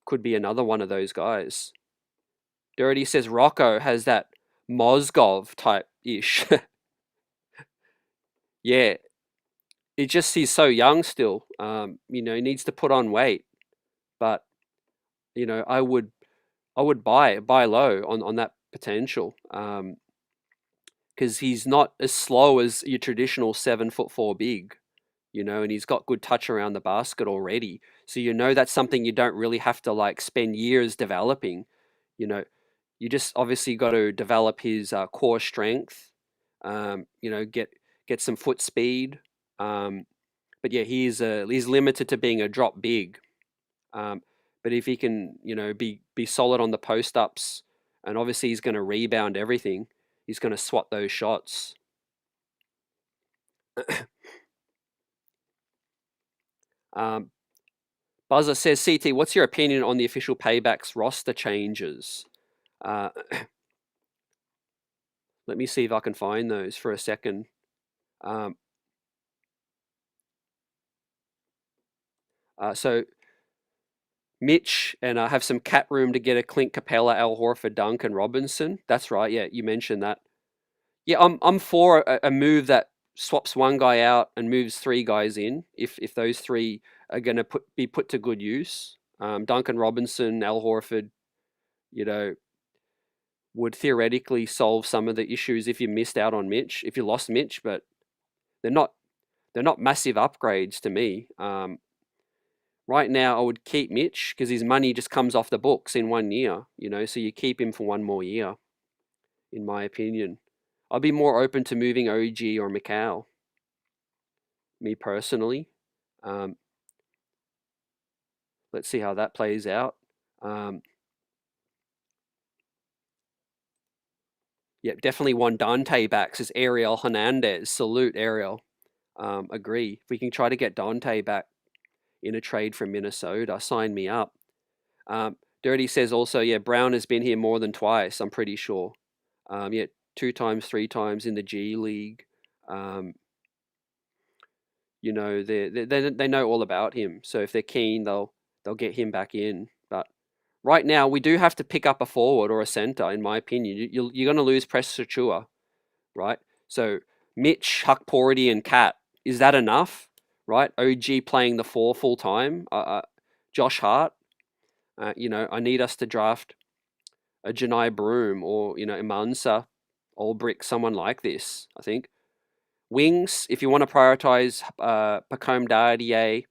could be another one of those guys. Dirty says Rocco has that Mozgov type ish. Yeah, he's so young still. He needs to put on weight, but I would buy low on that potential. Because he's not as slow as your traditional 7'4" big, and he's got good touch around the basket already. So that's something you don't really have to like spend years developing. You know, you just obviously got to develop his core strength. Get some foot speed. But yeah, he's limited to being a drop big. Um, but if he can, be solid on the post ups, and obviously he's going to rebound everything. He's going to swat those shots. Um, Buzzer says, CT, what's your opinion on the official paybacks roster changes? Let me see if I can find those for a second. So Mitch and I have some cap room to get a Clint Capella, Al Horford, Duncan Robinson. That's right. Yeah, you mentioned that. Yeah, I'm for a move that swaps one guy out and moves three guys in. If those three are going to be put to good use, Duncan Robinson, Al Horford, you know, would theoretically solve some of the issues if you missed out on Mitch, if you lost Mitch, but they're not massive upgrades to me. Right now, I would keep Mitch because his money just comes off the books in 1 year, so you keep him for one more year, in my opinion. I'd be more open to moving OG or Macau, me personally. Let's see how that plays out. Yeah, definitely want Dante back, says Ariel Hernandez. Salute, Ariel. Agree. If we can try to get Dante back in a trade from Minnesota, sign me up. Dirty says also, yeah, Brown has been here more than twice, I'm pretty sure. Yeah, 2 times, 3 times in the G League. They know all about him. So if they're keen, they'll get him back in. But right now, we do have to pick up a forward or a center, in my opinion. You're going to lose Press Chua, right? So Mitch, Huckporty, and Cat, is that enough? Right? OG playing the 4 full time. Josh Hart. I need us to draft a Janai Broom or Imansa, Olbrick, someone like this. I think wings. If you want to prioritize Pacome Dardier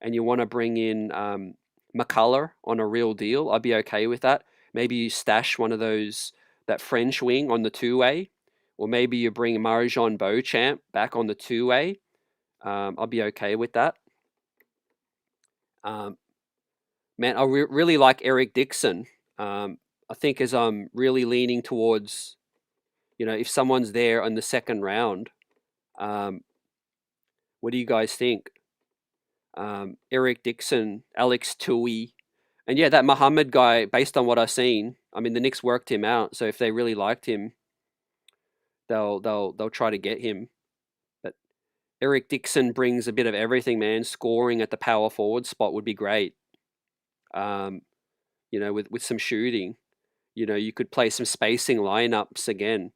and you want to bring in McCullough on a real deal, I'd be okay with that. Maybe you stash one of that French wing on the 2-way, or maybe you bring Marjon Beauchamp back on the 2-way. I'll be okay with that. Man, I really like Eric Dixon. I think as I'm really leaning towards, if someone's there in the second round, what do you guys think? Eric Dixon, Alex Tui, and yeah, that Muhammad guy, based on what I've seen, I mean, the Knicks worked him out. So if they really liked him, they'll try to get him. But Eric Dixon brings a bit of everything, man. Scoring at the power forward spot would be great. With some shooting, you could play some spacing lineups again.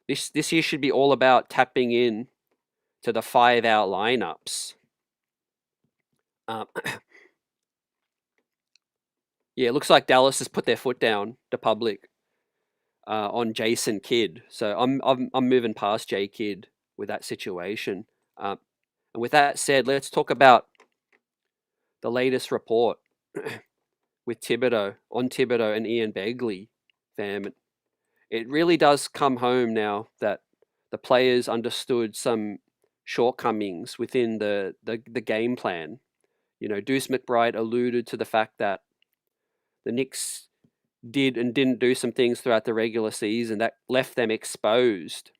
This year should be all about tapping in to the 5-out lineups. Yeah, it looks like Dallas has put their foot down, the public, on Jason Kidd. So I'm moving past J Kidd with that situation. And with that said, let's talk about the latest report with Thibodeau and Ian Begley, fam. It really does come home now that the players understood some shortcomings within the game plan. Deuce McBride alluded to the fact that the Knicks did and didn't do some things throughout the regular season that left them exposed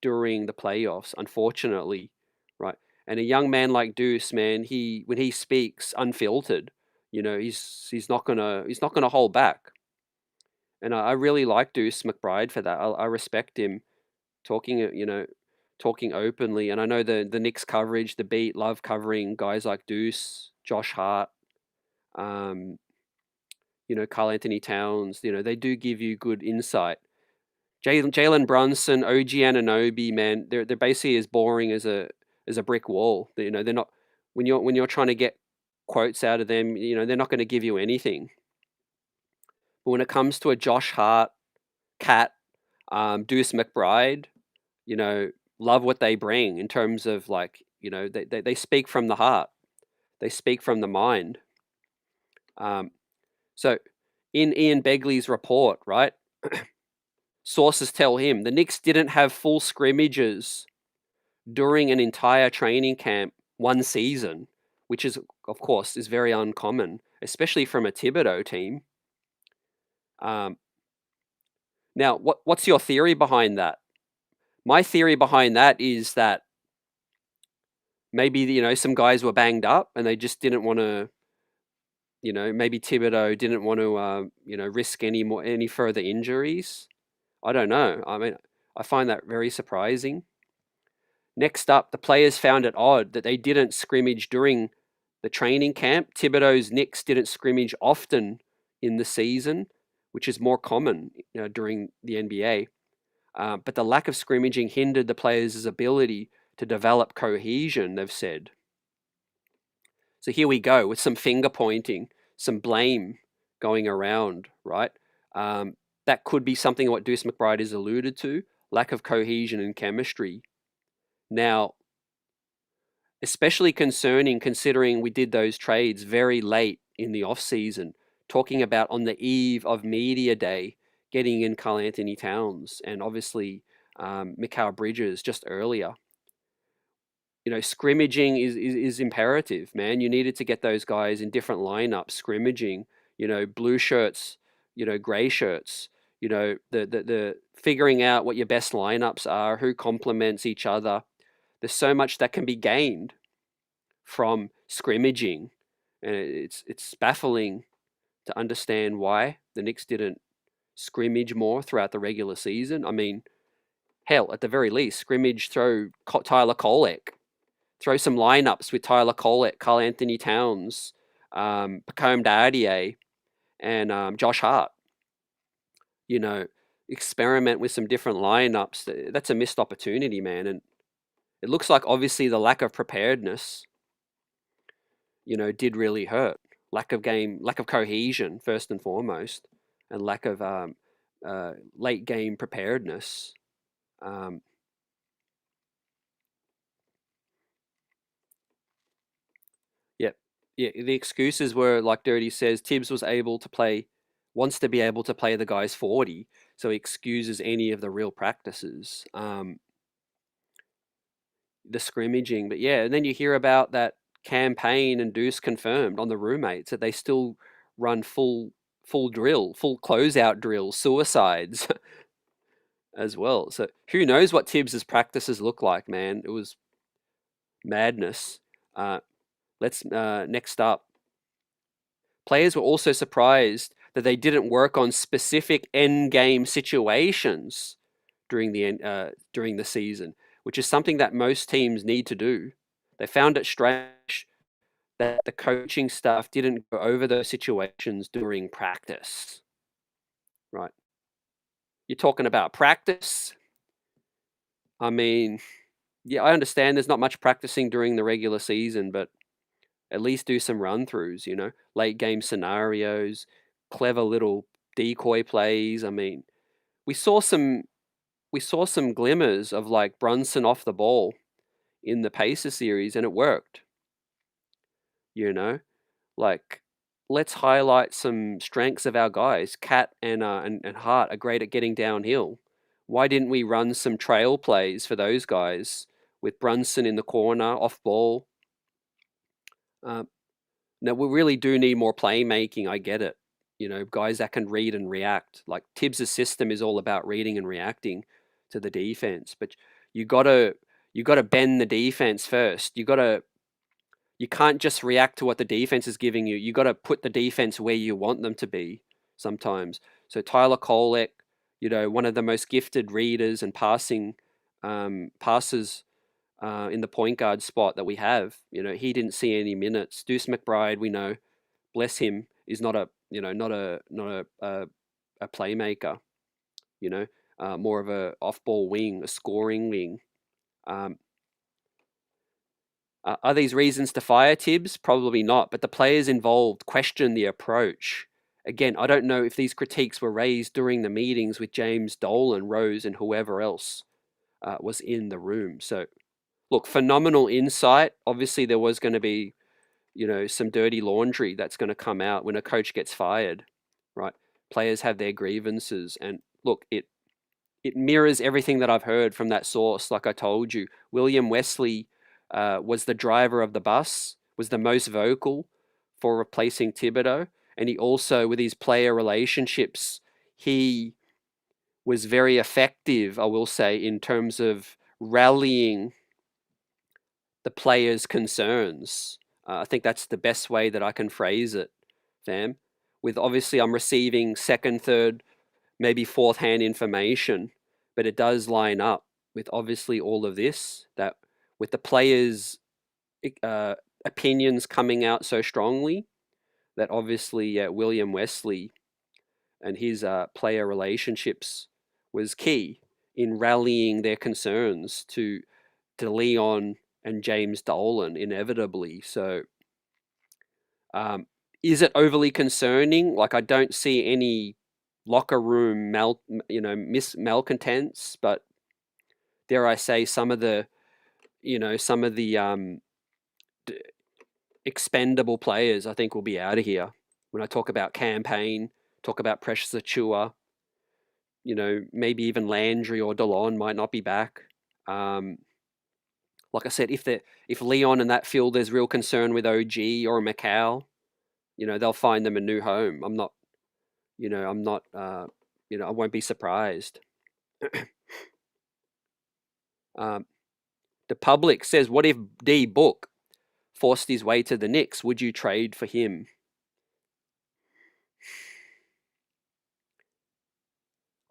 during the playoffs, unfortunately, right? And a young man like Deuce, man, when he speaks unfiltered, he's not gonna hold back. And I really like Deuce McBride for that. I respect him talking talking openly. And I know the Knicks coverage, the beat, love covering guys like Deuce, Josh Hart, Karl Anthony Towns. They do give you good insight. Jalen Brunson, OG Anunoby, man, they're basically as boring as a brick wall. They're not, when you're trying to get quotes out of them, they're not going to give you anything. But when it comes to a Josh Hart, Cat, Deuce McBride, love what they bring in terms of they speak from the heart, they speak from the mind. So in Ian Begley's report, right, sources tell him the Knicks didn't have full scrimmages during an entire training camp one season, which is, of course, is very uncommon, especially from a Thibodeau team. Now, what's your theory behind that? My theory behind that is that maybe, some guys were banged up and they just didn't want to, maybe Thibodeau didn't want to, risk any further injuries. I don't know. I mean, I find that very surprising. Next up, the players found it odd that they didn't scrimmage during the training camp. Thibodeau's Knicks didn't scrimmage often in the season, which is more common during the NBA. But the lack of scrimmaging hindered the players' ability to develop cohesion, they've said. So here we go with some finger pointing, some blame going around, right? That could be something what Deuce McBride has alluded to, lack of cohesion and chemistry. Now, especially concerning considering we did those trades very late in the offseason, talking about on the eve of media day, getting in Karl Anthony Towns and obviously Mikal Bridges just earlier. Scrimmaging is imperative, man. You needed to get those guys in different lineups, scrimmaging, blue shirts, gray shirts, the figuring out what your best lineups are, who complements each other. There's so much that can be gained from scrimmaging, and it's baffling to understand why the Knicks didn't scrimmage more throughout the regular season. I mean, hell, at the very least, scrimmage, throw Tyler Kolek, throw some lineups with Tyler Kolek, Karl Anthony Towns, Pacome Dardier, and Josh Hart. Experiment with some different lineups. That's a missed opportunity, man. And it looks like obviously the lack of preparedness, did really hurt. Lack of cohesion, first and foremost, and lack of late game preparedness. Yeah, the excuses were, like Dirty says, Tibbs wants to be able to play the guys 40, so he excuses any of the real practices. The scrimmaging, but yeah, and then you hear about that campaign and Deuce confirmed on the roommates that they still run full drill, full closeout drills, suicides as well. So who knows what Tibbs's practices look like, man? It was madness. Let's next up. Players were also surprised that they didn't work on specific end game situations during the season, which is something that most teams need to do. They found it strange that the coaching staff didn't go over those situations during practice. Right. You're talking about practice. I mean, yeah, I understand there's not much practicing during the regular season, but at least do some run-throughs, late game scenarios, clever little decoy plays. I mean, we saw some glimmers of like Brunson off the ball in the Pacer series, and it worked. Like, let's highlight some strengths of our guys. Cat and Hart are great at getting downhill. Why didn't we run some trail plays for those guys with Brunson in the corner, off ball? Now, we really do need more playmaking. I get it. Guys that can read and react. Like Tibbs' system is all about reading and reacting to the defense, but you gotta bend the defense first. You can't just react to what the defense is giving you. You got to put the defense where you want them to be sometimes. So Tyler Kolek, one of the most gifted readers and passing passes in the point guard spot that we have. He didn't see any minutes. Deuce McBride, we know, bless him, is not a playmaker. More of a off-ball wing, a scoring wing. Are these reasons to fire Tibbs? Probably not, but the players involved question the approach. Again, I don't know if these critiques were raised during the meetings with James Dolan, Rose, and whoever else was in the room. So, look, phenomenal insight. Obviously, there was going to be, some dirty laundry that's going to come out when a coach gets fired, right? Players have their grievances, and look, it mirrors everything that I've heard from that source. Like I told you, William Wesley was the driver of the bus, was the most vocal for replacing Thibodeau. And he also, with his player relationships, he was very effective, I will say, in terms of rallying the players' concerns. I think that's the best way that I can phrase it, fam. With obviously, I'm receiving second, third, maybe fourth hand information, but it does line up with obviously all of this, that with the players' opinions coming out so strongly, that obviously William Wesley and his player relationships was key in rallying their concerns to Leon and James Dolan inevitably. So is it overly concerning? Like, I don't see any locker room malcontents, but dare I say some of the expendable players I think will be out of here. When I talk about Campaign, talk about Precious Achua, maybe even Landry or Delon might not be back. Like I said, if Leon and that field there's real concern with OG or Macau, they'll find them a new home. I won't be surprised. The public says, what if D Book forced his way to the Knicks? Would you trade for him?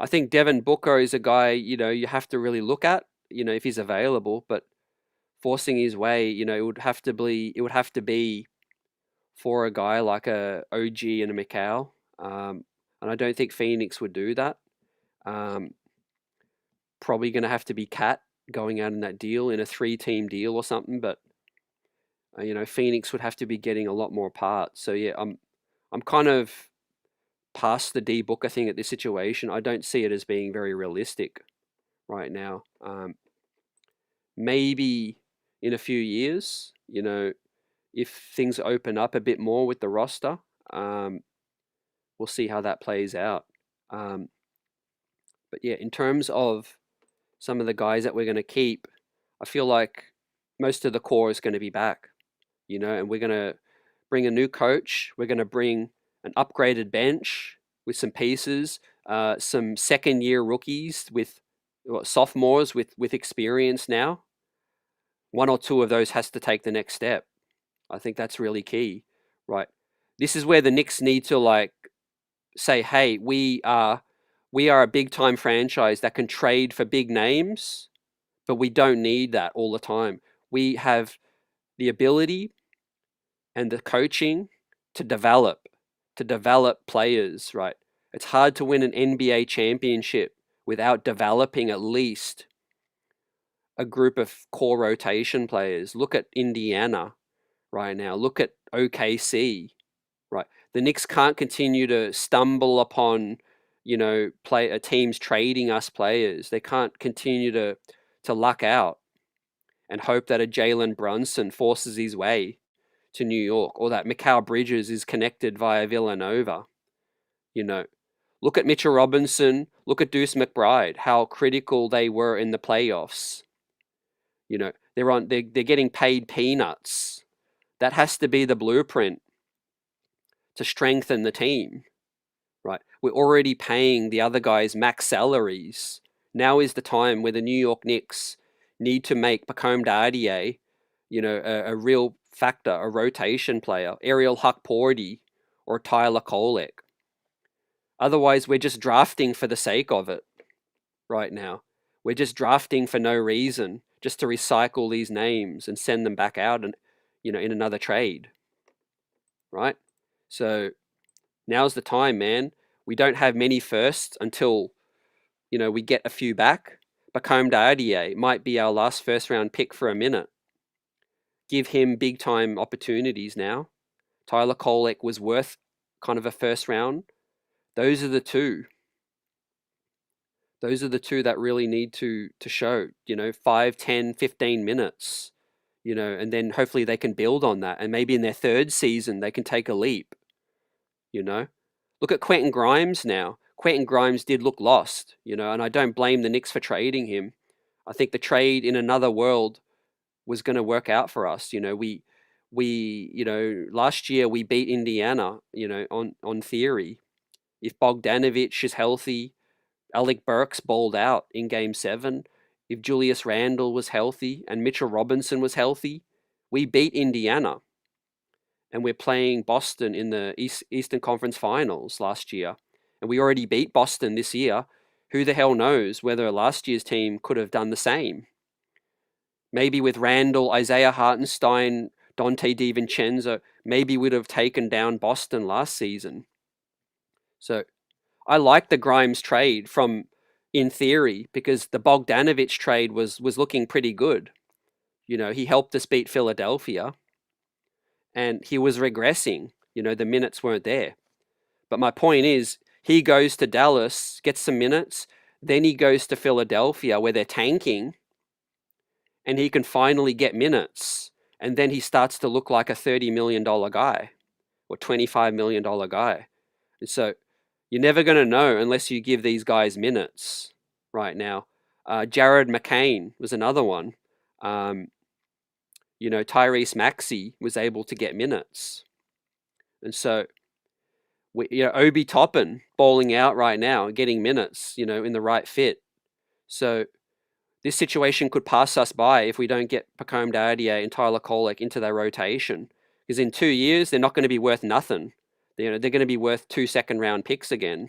I think Devin Booker is a guy, you have to really look at, if he's available, but forcing his way, it would have to be for a guy like a OG and a Macau. And I don't think Phoenix would do that. Probably going to have to be Cat going out in that deal, in a 3-team deal or something, but Phoenix would have to be getting a lot more parts. So yeah, I'm kind of past the D Booker thing at this situation. I don't see it as being very realistic right now. Maybe in a few years, if things open up a bit more with the roster, we'll see how that plays out. But yeah, in terms of some of the guys that we're going to keep, I feel like most of the core is going to be back, and we're going to bring a new coach. We're going to bring an upgraded bench with some pieces, some second-year rookies with sophomores with experience now. One or two of those has to take the next step. I think that's really key, right? This is where the Knicks need to say, hey, we are a big-time franchise that can trade for big names, but we don't need that all the time. We have the ability and the coaching to develop players, right? It's hard to win an NBA championship without developing at least a group of core rotation players. Look at Indiana right now. Look at OKC, right? The Knicks can't continue to stumble upon, teams trading us players. They can't continue to luck out and hope that a Jalen Brunson forces his way to New York, or that Mikal Bridges is connected via Villanova. Look at Mitchell Robinson. Look at Deuce McBride. How critical they were in the playoffs. They're getting paid peanuts. That has to be the blueprint to strengthen the team, right? We're already paying the other guys max salaries. Now is the time where the New York Knicks need to make Pacome Dardier, a real factor, a rotation player, Ariel Hukporti or Tyler Kolek. Otherwise, we're just drafting for the sake of it right now. We're just drafting for no reason, just to recycle these names and send them back out and, in another trade, right? So now's the time, man. We don't have many firsts until, we get a few back. Bacome Diadier might be our last first round pick for a minute. Give him big time opportunities now. Tyler Kolek was worth kind of a first round. Those are the two. Those are the two that really need to show, 5, 10, 15 minutes, and then hopefully they can build on that. And maybe in their third season, they can take a leap, Look at Quentin Grimes now. Quentin Grimes did look lost, and I don't blame the Knicks for trading him. I think the trade in another world was going to work out for us. Last year we beat Indiana, on theory. If Bogdanovich is healthy, Alec Burks balled out in Game 7. If Julius Randle was healthy and Mitchell Robinson was healthy, we beat Indiana. And we're playing Boston in the Eastern Conference Finals last year. And we already beat Boston this year. Who the hell knows whether last year's team could have done the same? Maybe with Randall, Isaiah Hartenstein, Dante DiVincenzo, maybe we'd have taken down Boston last season. So I like the Grimes trade in theory, because the Bogdanovich trade was looking pretty good. He helped us beat Philadelphia, and he was regressing. The minutes weren't there. But my point is, he goes to Dallas, gets some minutes, then he goes to Philadelphia where they're tanking, and he can finally get minutes. And then he starts to look like a $30 million guy or $25 million guy. And so you're never going to know unless you give these guys minutes right now. Jared McCain was another one. Tyrese Maxey was able to get minutes. And so, Obi Toppin bowling out right now, getting minutes, in the right fit. So this situation could pass us by if we don't get Bacome Diadier and Tyler Kolek into their rotation. Because in 2 years, they're not going to be worth nothing. They're going to be worth 2 second-round picks again.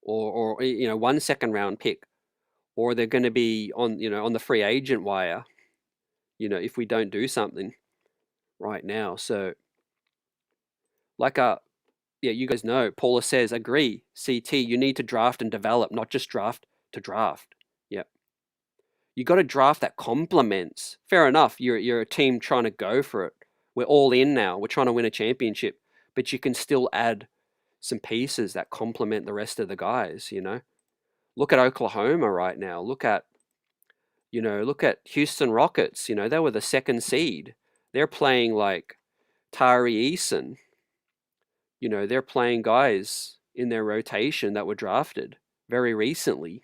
Or 1 second-round pick. Or they're going to be on the free agent wire, if we don't do something right now. So, you guys know, Paula says, agree, CT, you need to draft and develop, not just draft to draft. Yeah. You got to draft that complements. Fair enough, you're a team trying to go for it. We're all in now. We're trying to win a championship. But you can still add some pieces that complement the rest of the guys, Look at Oklahoma right now. Look at Houston Rockets. They were the second seed. They're playing like Tari Eason. They're playing guys in their rotation that were drafted very recently.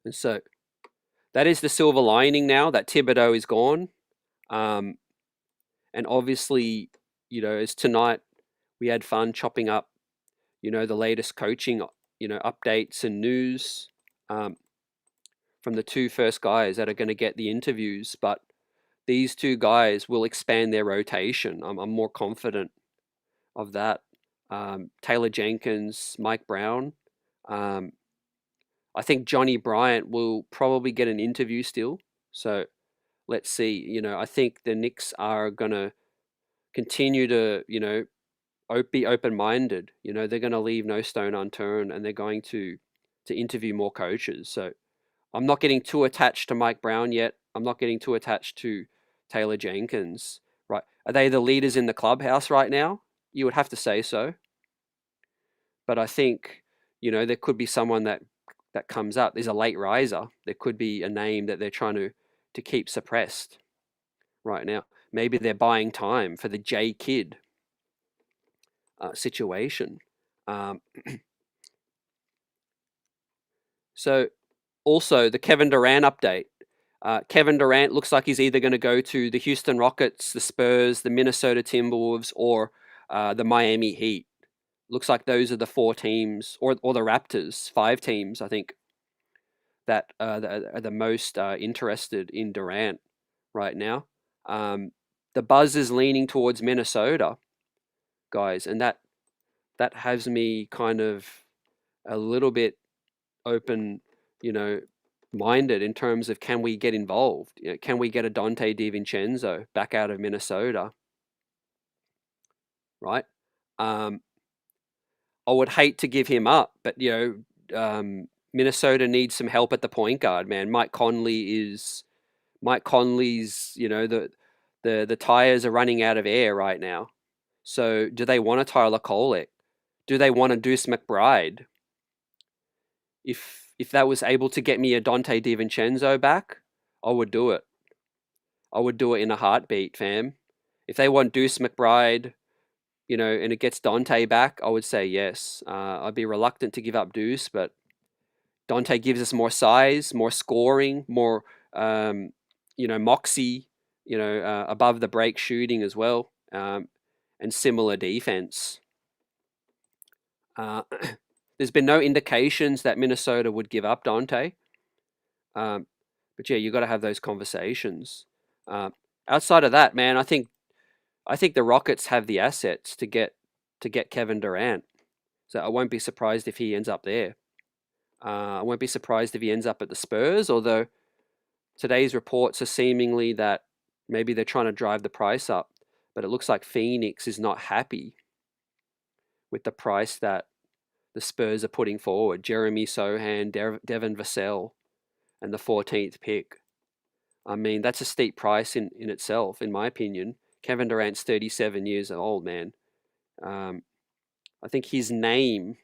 And so that is the silver lining now that Thibodeau is gone. And obviously, as tonight we had fun chopping up, the latest coaching, updates and news from the two first guys that are going to get the interviews. But these two guys will expand their rotation. I'm more confident of that. Taylor Jenkins, Mike Brown. I think Johnny Bryant will probably get an interview still. So let's see. I think the Knicks are going to continue to, be open-minded. They're going to leave no stone unturned, and they're going to interview more coaches. So I'm not getting too attached to Mike Brown yet. I'm not getting too attached to Taylor Jenkins. Right? Are they the leaders in the clubhouse right now? You would have to say so. But I think, there could be someone that comes up. There's a late riser. There could be a name that they're trying to keep suppressed right now. Maybe they're buying time for the J Kidd situation. So also the Kevin Durant update. Kevin Durant looks like he's either going to go to the Houston Rockets, the Spurs, the Minnesota Timberwolves, or the Miami Heat. Looks like those are the 4 teams, or the Raptors, 5 teams, I think, that are the most interested in Durant right now. The buzz is leaning towards Minnesota, guys, and that has me kind of a little bit open, you know, minded in terms of can we get involved? You know, can we get a Dante DiVincenzo back out of Minnesota? Right? I would hate to give him up, but Minnesota needs some help at the point guard, man. Mike Conley's, the tires are running out of air right now. So do they want a Tyler Kolek? Do they want a Deuce McBride? If that was able to get me a Dante DiVincenzo back, I would do it. I would do it in a heartbeat, fam. If they want Deuce McBride, and it gets Dante back, I would say yes. I'd be reluctant to give up Deuce, but Dante gives us more size, more scoring, more, moxie, above the break shooting as well, and similar defense. There's been no indications that Minnesota would give up Dante. But yeah, you got to have those conversations. Outside of that, man, I think the Rockets have the assets to get Kevin Durant. So I won't be surprised if he ends up there. I won't be surprised if he ends up at the Spurs, although today's reports are seemingly that maybe they're trying to drive the price up, but it looks like Phoenix is not happy with the price that the Spurs are putting forward. Jeremy Sohan, Devin Vassell, and the 14th pick. I mean, that's a steep price in itself, in my opinion. Kevin Durant's 37 years old, man. I think his name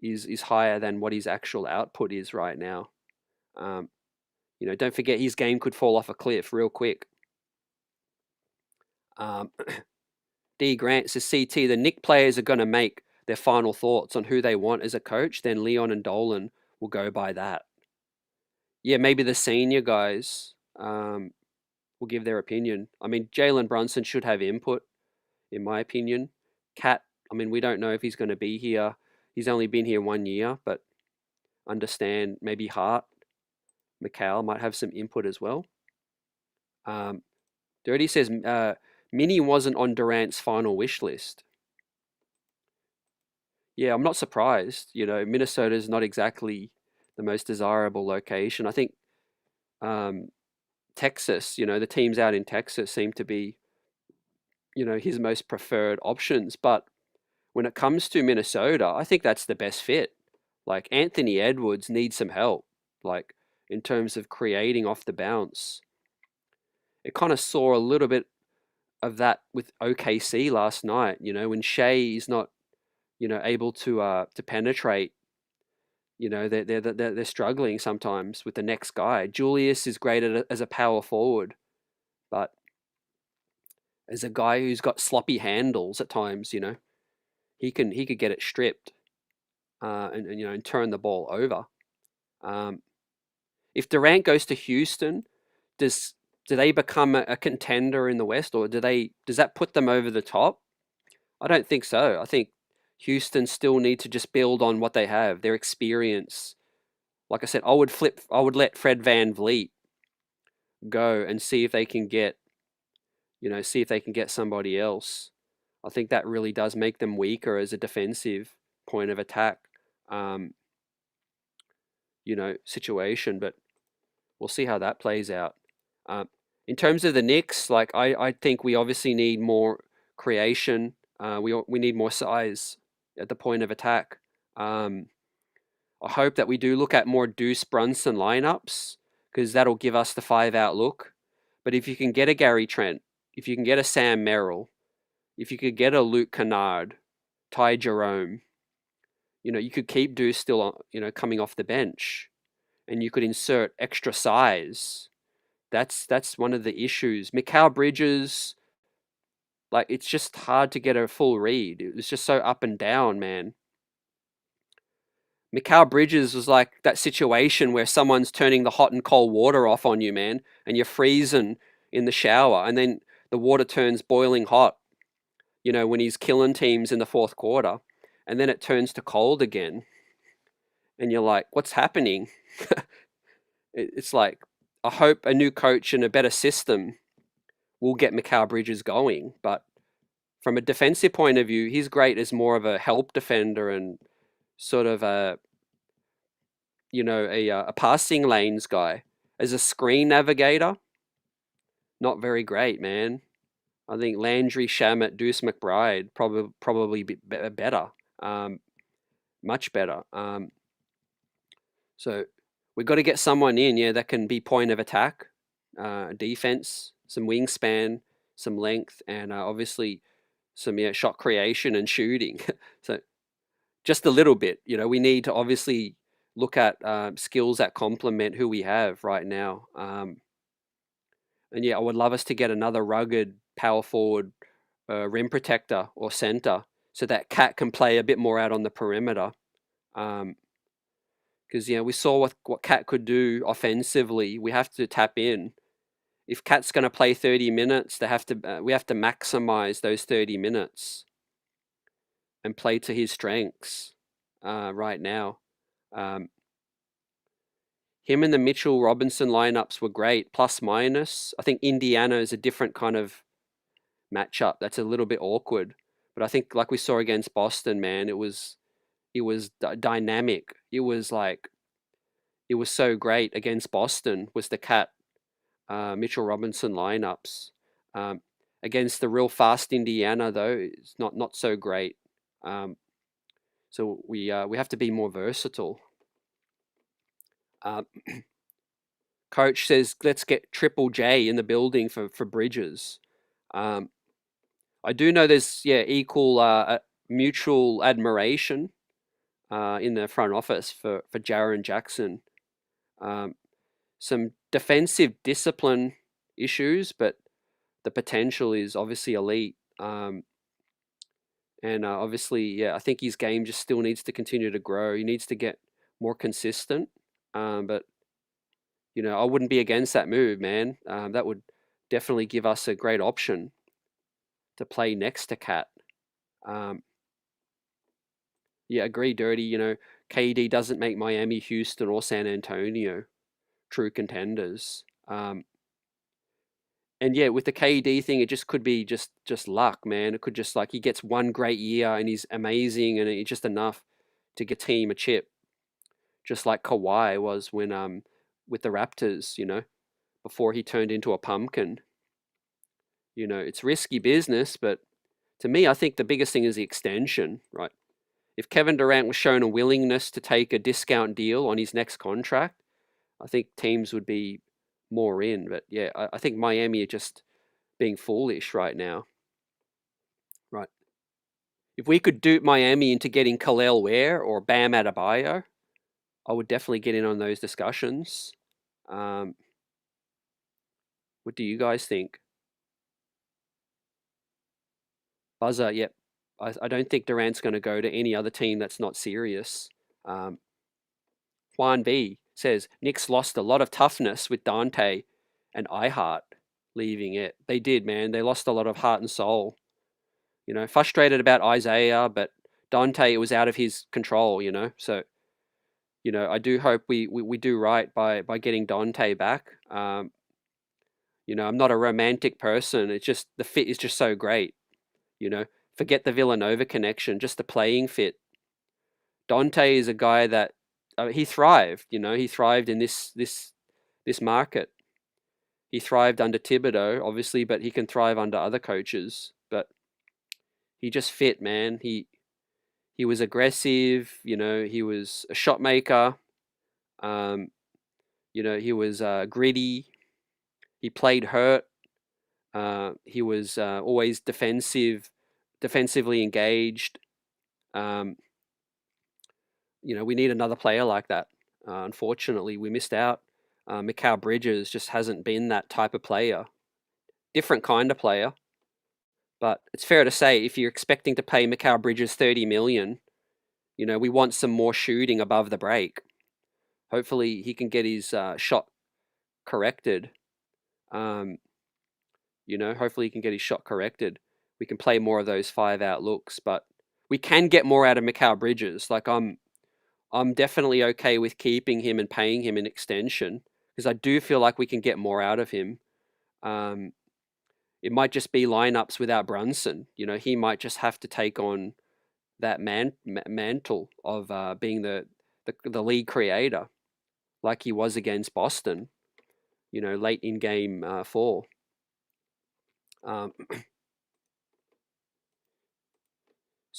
is higher than what his actual output is right now. Don't forget his game could fall off a cliff real quick. D. Grant says, CT, the Knicks players are going to make their final thoughts on who they want as a coach, then Leon and Dolan will go by that. Yeah, maybe the senior guys will give their opinion. I mean, Jalen Brunson should have input, in my opinion. Cat, I mean, we don't know if he's going to be here. He's only been here 1 year, but understand maybe Hart, McCall might have some input as well. Dirty says Minnie wasn't on Durant's final wish list. Yeah, I'm not surprised. Minnesota is not exactly the most desirable location. I think Texas, the teams out in Texas seem to be, his most preferred options. But when it comes to Minnesota, I think that's the best fit. Like Anthony Edwards needs some help, like in terms of creating off the bounce. It kind of saw a little bit of that with OKC last night, when Shea is not, able to penetrate. They're struggling sometimes with the next guy. Julius is great as a power forward, but as a guy who's got sloppy handles at times, he could get it stripped, and turn the ball over. If Durant goes to Houston, do they become a contender in the West, or does that put them over the top? I don't think so. I think Houston still need to just build on what they have, their experience. Like I said, I would let Fred VanVleet go and see if they can get, somebody else. I think that really does make them weaker as a defensive point of attack, situation, but we'll see how that plays out. In terms of the Knicks, like I think we obviously need more creation. We need more size at the point of attack. I hope that we do look at more Deuce Brunson lineups, because that'll give us the 5-out look. But if you can get a Gary Trent, if you can get a Sam Merrill, if you could get a Luke Kennard, Ty Jerome, you could keep Deuce still, coming off the bench, and you could insert extra size. That's one of the issues. Mikal Bridges, like, it's just hard to get a full read. It's just so up and down, man. Mikal Bridges was like that situation where someone's turning the hot and cold water off on you, man, and you're freezing in the shower, and then the water turns boiling hot, when he's killing teams in the fourth quarter, and then it turns to cold again. And you're like, what's happening? It's like, I hope a new coach and a better system will get Mikal Bridges going. But from a defensive point of view, he's great as more of a help defender and sort of a, a passing lanes guy. As a screen navigator, not very great, man. I think Landry, Shamet, Deuce McBride probably better, much better. So we've got to get someone in, that can be point of attack, defense, some wingspan, some length, and obviously some shot creation and shooting. So just a little bit, we need to obviously look at skills that complement who we have right now. And I would love us to get another rugged power forward, rim protector or center, so that Cat can play a bit more out on the perimeter. Because we saw what Cat could do offensively. We have to tap in. If Cat's going to play 30 minutes, we have to maximize those 30 minutes and play to his strengths right now. Him and the Mitchell Robinson lineups were great, plus minus. I think Indiana is a different kind of matchup. That's a little bit awkward, but I think like we saw against Boston, man, it was dynamic. It was so great against Boston. Was the Cat Mitchell Robinson lineups against the real fast Indiana though? It's not so great. So we have to be more versatile. Coach says, let's get Triple J in the building for Bridges. I do know there's equal mutual admiration in the front office for Jaren Jackson. Some defensive discipline issues, but the potential is obviously elite. And obviously, I think his game just still needs to continue to grow. He needs to get more consistent. But I wouldn't be against that move, man. That would definitely give us a great option to play next to Cat. Agree, Dirty. KD doesn't make Miami, Houston, or San Antonio true contenders. And with the KD thing, it just could be just luck, man. It could just he gets one great year and he's amazing and it's just enough to get team a chip, just like Kawhi was when with the Raptors, before he turned into a pumpkin. It's risky business, but to me, I think the biggest thing is the extension, right? If Kevin Durant was shown a willingness to take a discount deal on his next contract, I think teams would be more in. But I think Miami are just being foolish right now. Right. If we could dupe Miami into getting Khalil Ware or Bam Adebayo, I would definitely get in on those discussions. What do you guys think? Buzzer, yep. I don't think Durant's going to go to any other team that's not serious. Juan B says, Knicks lost a lot of toughness with Dante and iHeart leaving it. They did, man. They lost a lot of heart and soul. Frustrated about Isaiah, but Dante, it was out of his control, So, I do hope we do right by getting Dante back. I'm not a romantic person. It's just the fit is just so great. Forget the Villanova connection, just the playing fit. Dante is a guy that he thrived. He thrived in this market. He thrived under Thibodeau, obviously, but he can thrive under other coaches. But he just fit, man. He was aggressive. He was a shot maker. He was gritty. He played hurt. He was always defensively engaged. We need another player like that. Unfortunately, we missed out. Mikal Bridges just hasn't been that type of player. Different kind of player. But it's fair to say, if you're expecting to pay Mikal Bridges $30 million, we want some more shooting above the break. Hopefully, he can get his shot corrected. Hopefully he can get his shot corrected. We can play more of those 5-out looks, but we can get more out of Mikal Bridges. I'm definitely okay with keeping him and paying him an extension because I do feel like we can get more out of him. It might just be lineups without Brunson. He might just have to take on that mantle of being the league creator. like he was against Boston, late in game 4. So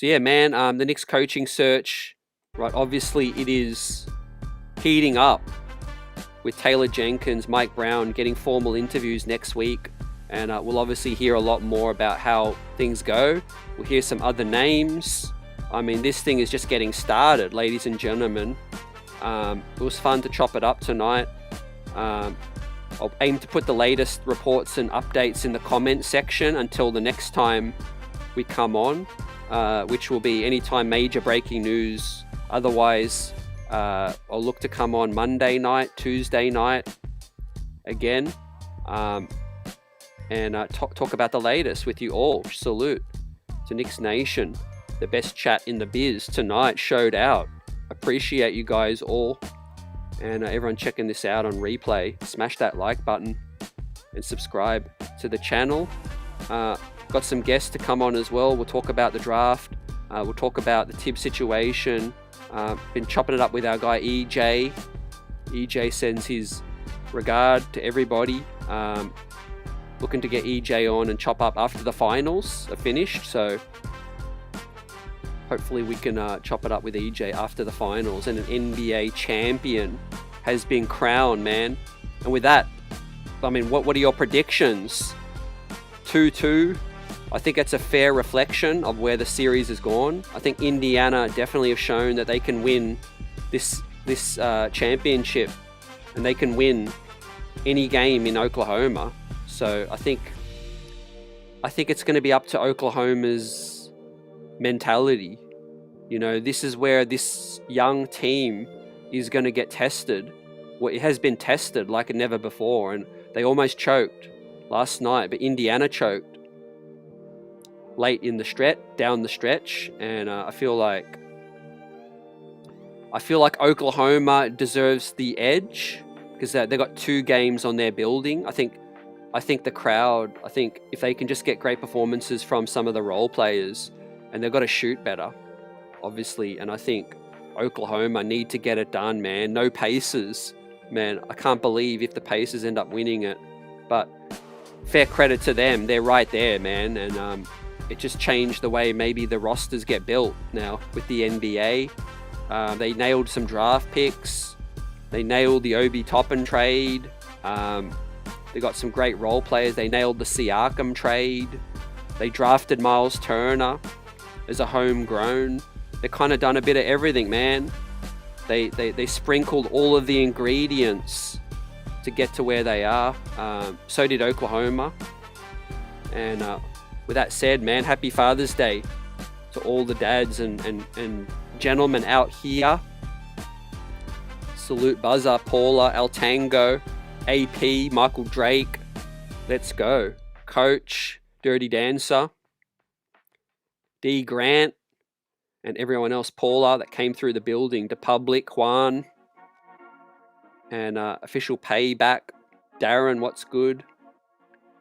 yeah, man, the Knicks coaching search, right? Obviously, it is heating up with Taylor Jenkins, Mike Brown getting formal interviews next week, and we'll obviously hear a lot more about how things go. We'll hear some other names. I mean, this thing is just getting started, ladies and gentlemen. It was fun to chop it up tonight. I'll aim to put the latest reports and updates in the comment section until the next time we come on, which will be anytime major breaking news. Otherwise, I'll look to come on Monday night, Tuesday night again, and talk about the latest with you all. Salute to Knicks Nation. The best chat in the biz tonight showed out. Appreciate you guys all, and everyone checking this out on replay. Smash that like button and subscribe to the channel. Got some guests to come on as well. We'll talk about the draft. We'll talk about the Tibbs situation. Been chopping it up with our guy EJ. EJ sends his regard to everybody. Looking to get EJ on and chop up after the finals are finished. So hopefully we can chop it up with EJ after the finals. And an NBA champion has been crowned, man. And with that, I mean, what are your predictions? 2-2. I think it's a fair reflection of where the series has gone. I think Indiana definitely have shown that they can win this championship, and they can win any game in Oklahoma. So I think it's going to be up to Oklahoma's mentality. This is where this young team is going to get tested. Well, it has been tested like never before, and they almost choked last night, but Indiana choked late in the stretch, down the stretch, and I feel like Oklahoma deserves the edge because they got 2 games on their building. I think the crowd. I think if they can just get great performances from some of the role players, and they've got to shoot better, obviously. And I think Oklahoma need to get it done, man. No Pacers, man. I can't believe if the Pacers end up winning it, but fair credit to them. They're right there, man, and it just changed the way maybe the rosters get built now with the NBA. They nailed some draft picks. They nailed the Obi Toppin trade. They got some great role players. They nailed the Siakam trade. They drafted Miles Turner as a homegrown. They kind of done a bit of everything, man. They sprinkled all of the ingredients to get to where they are. So did Oklahoma. And with that said, man, happy Father's Day to all the dads and gentlemen out here. Salute Buzzer, Paula, El Tango, AP, Michael Drake. Let's go. Coach, Dirty Dancer, D Grant, and everyone else, Paula, that came through the building, DePublic, Juan, and Official Payback, Darren, what's good?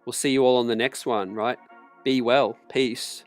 We'll see you all on the next one, right? Be well. Peace.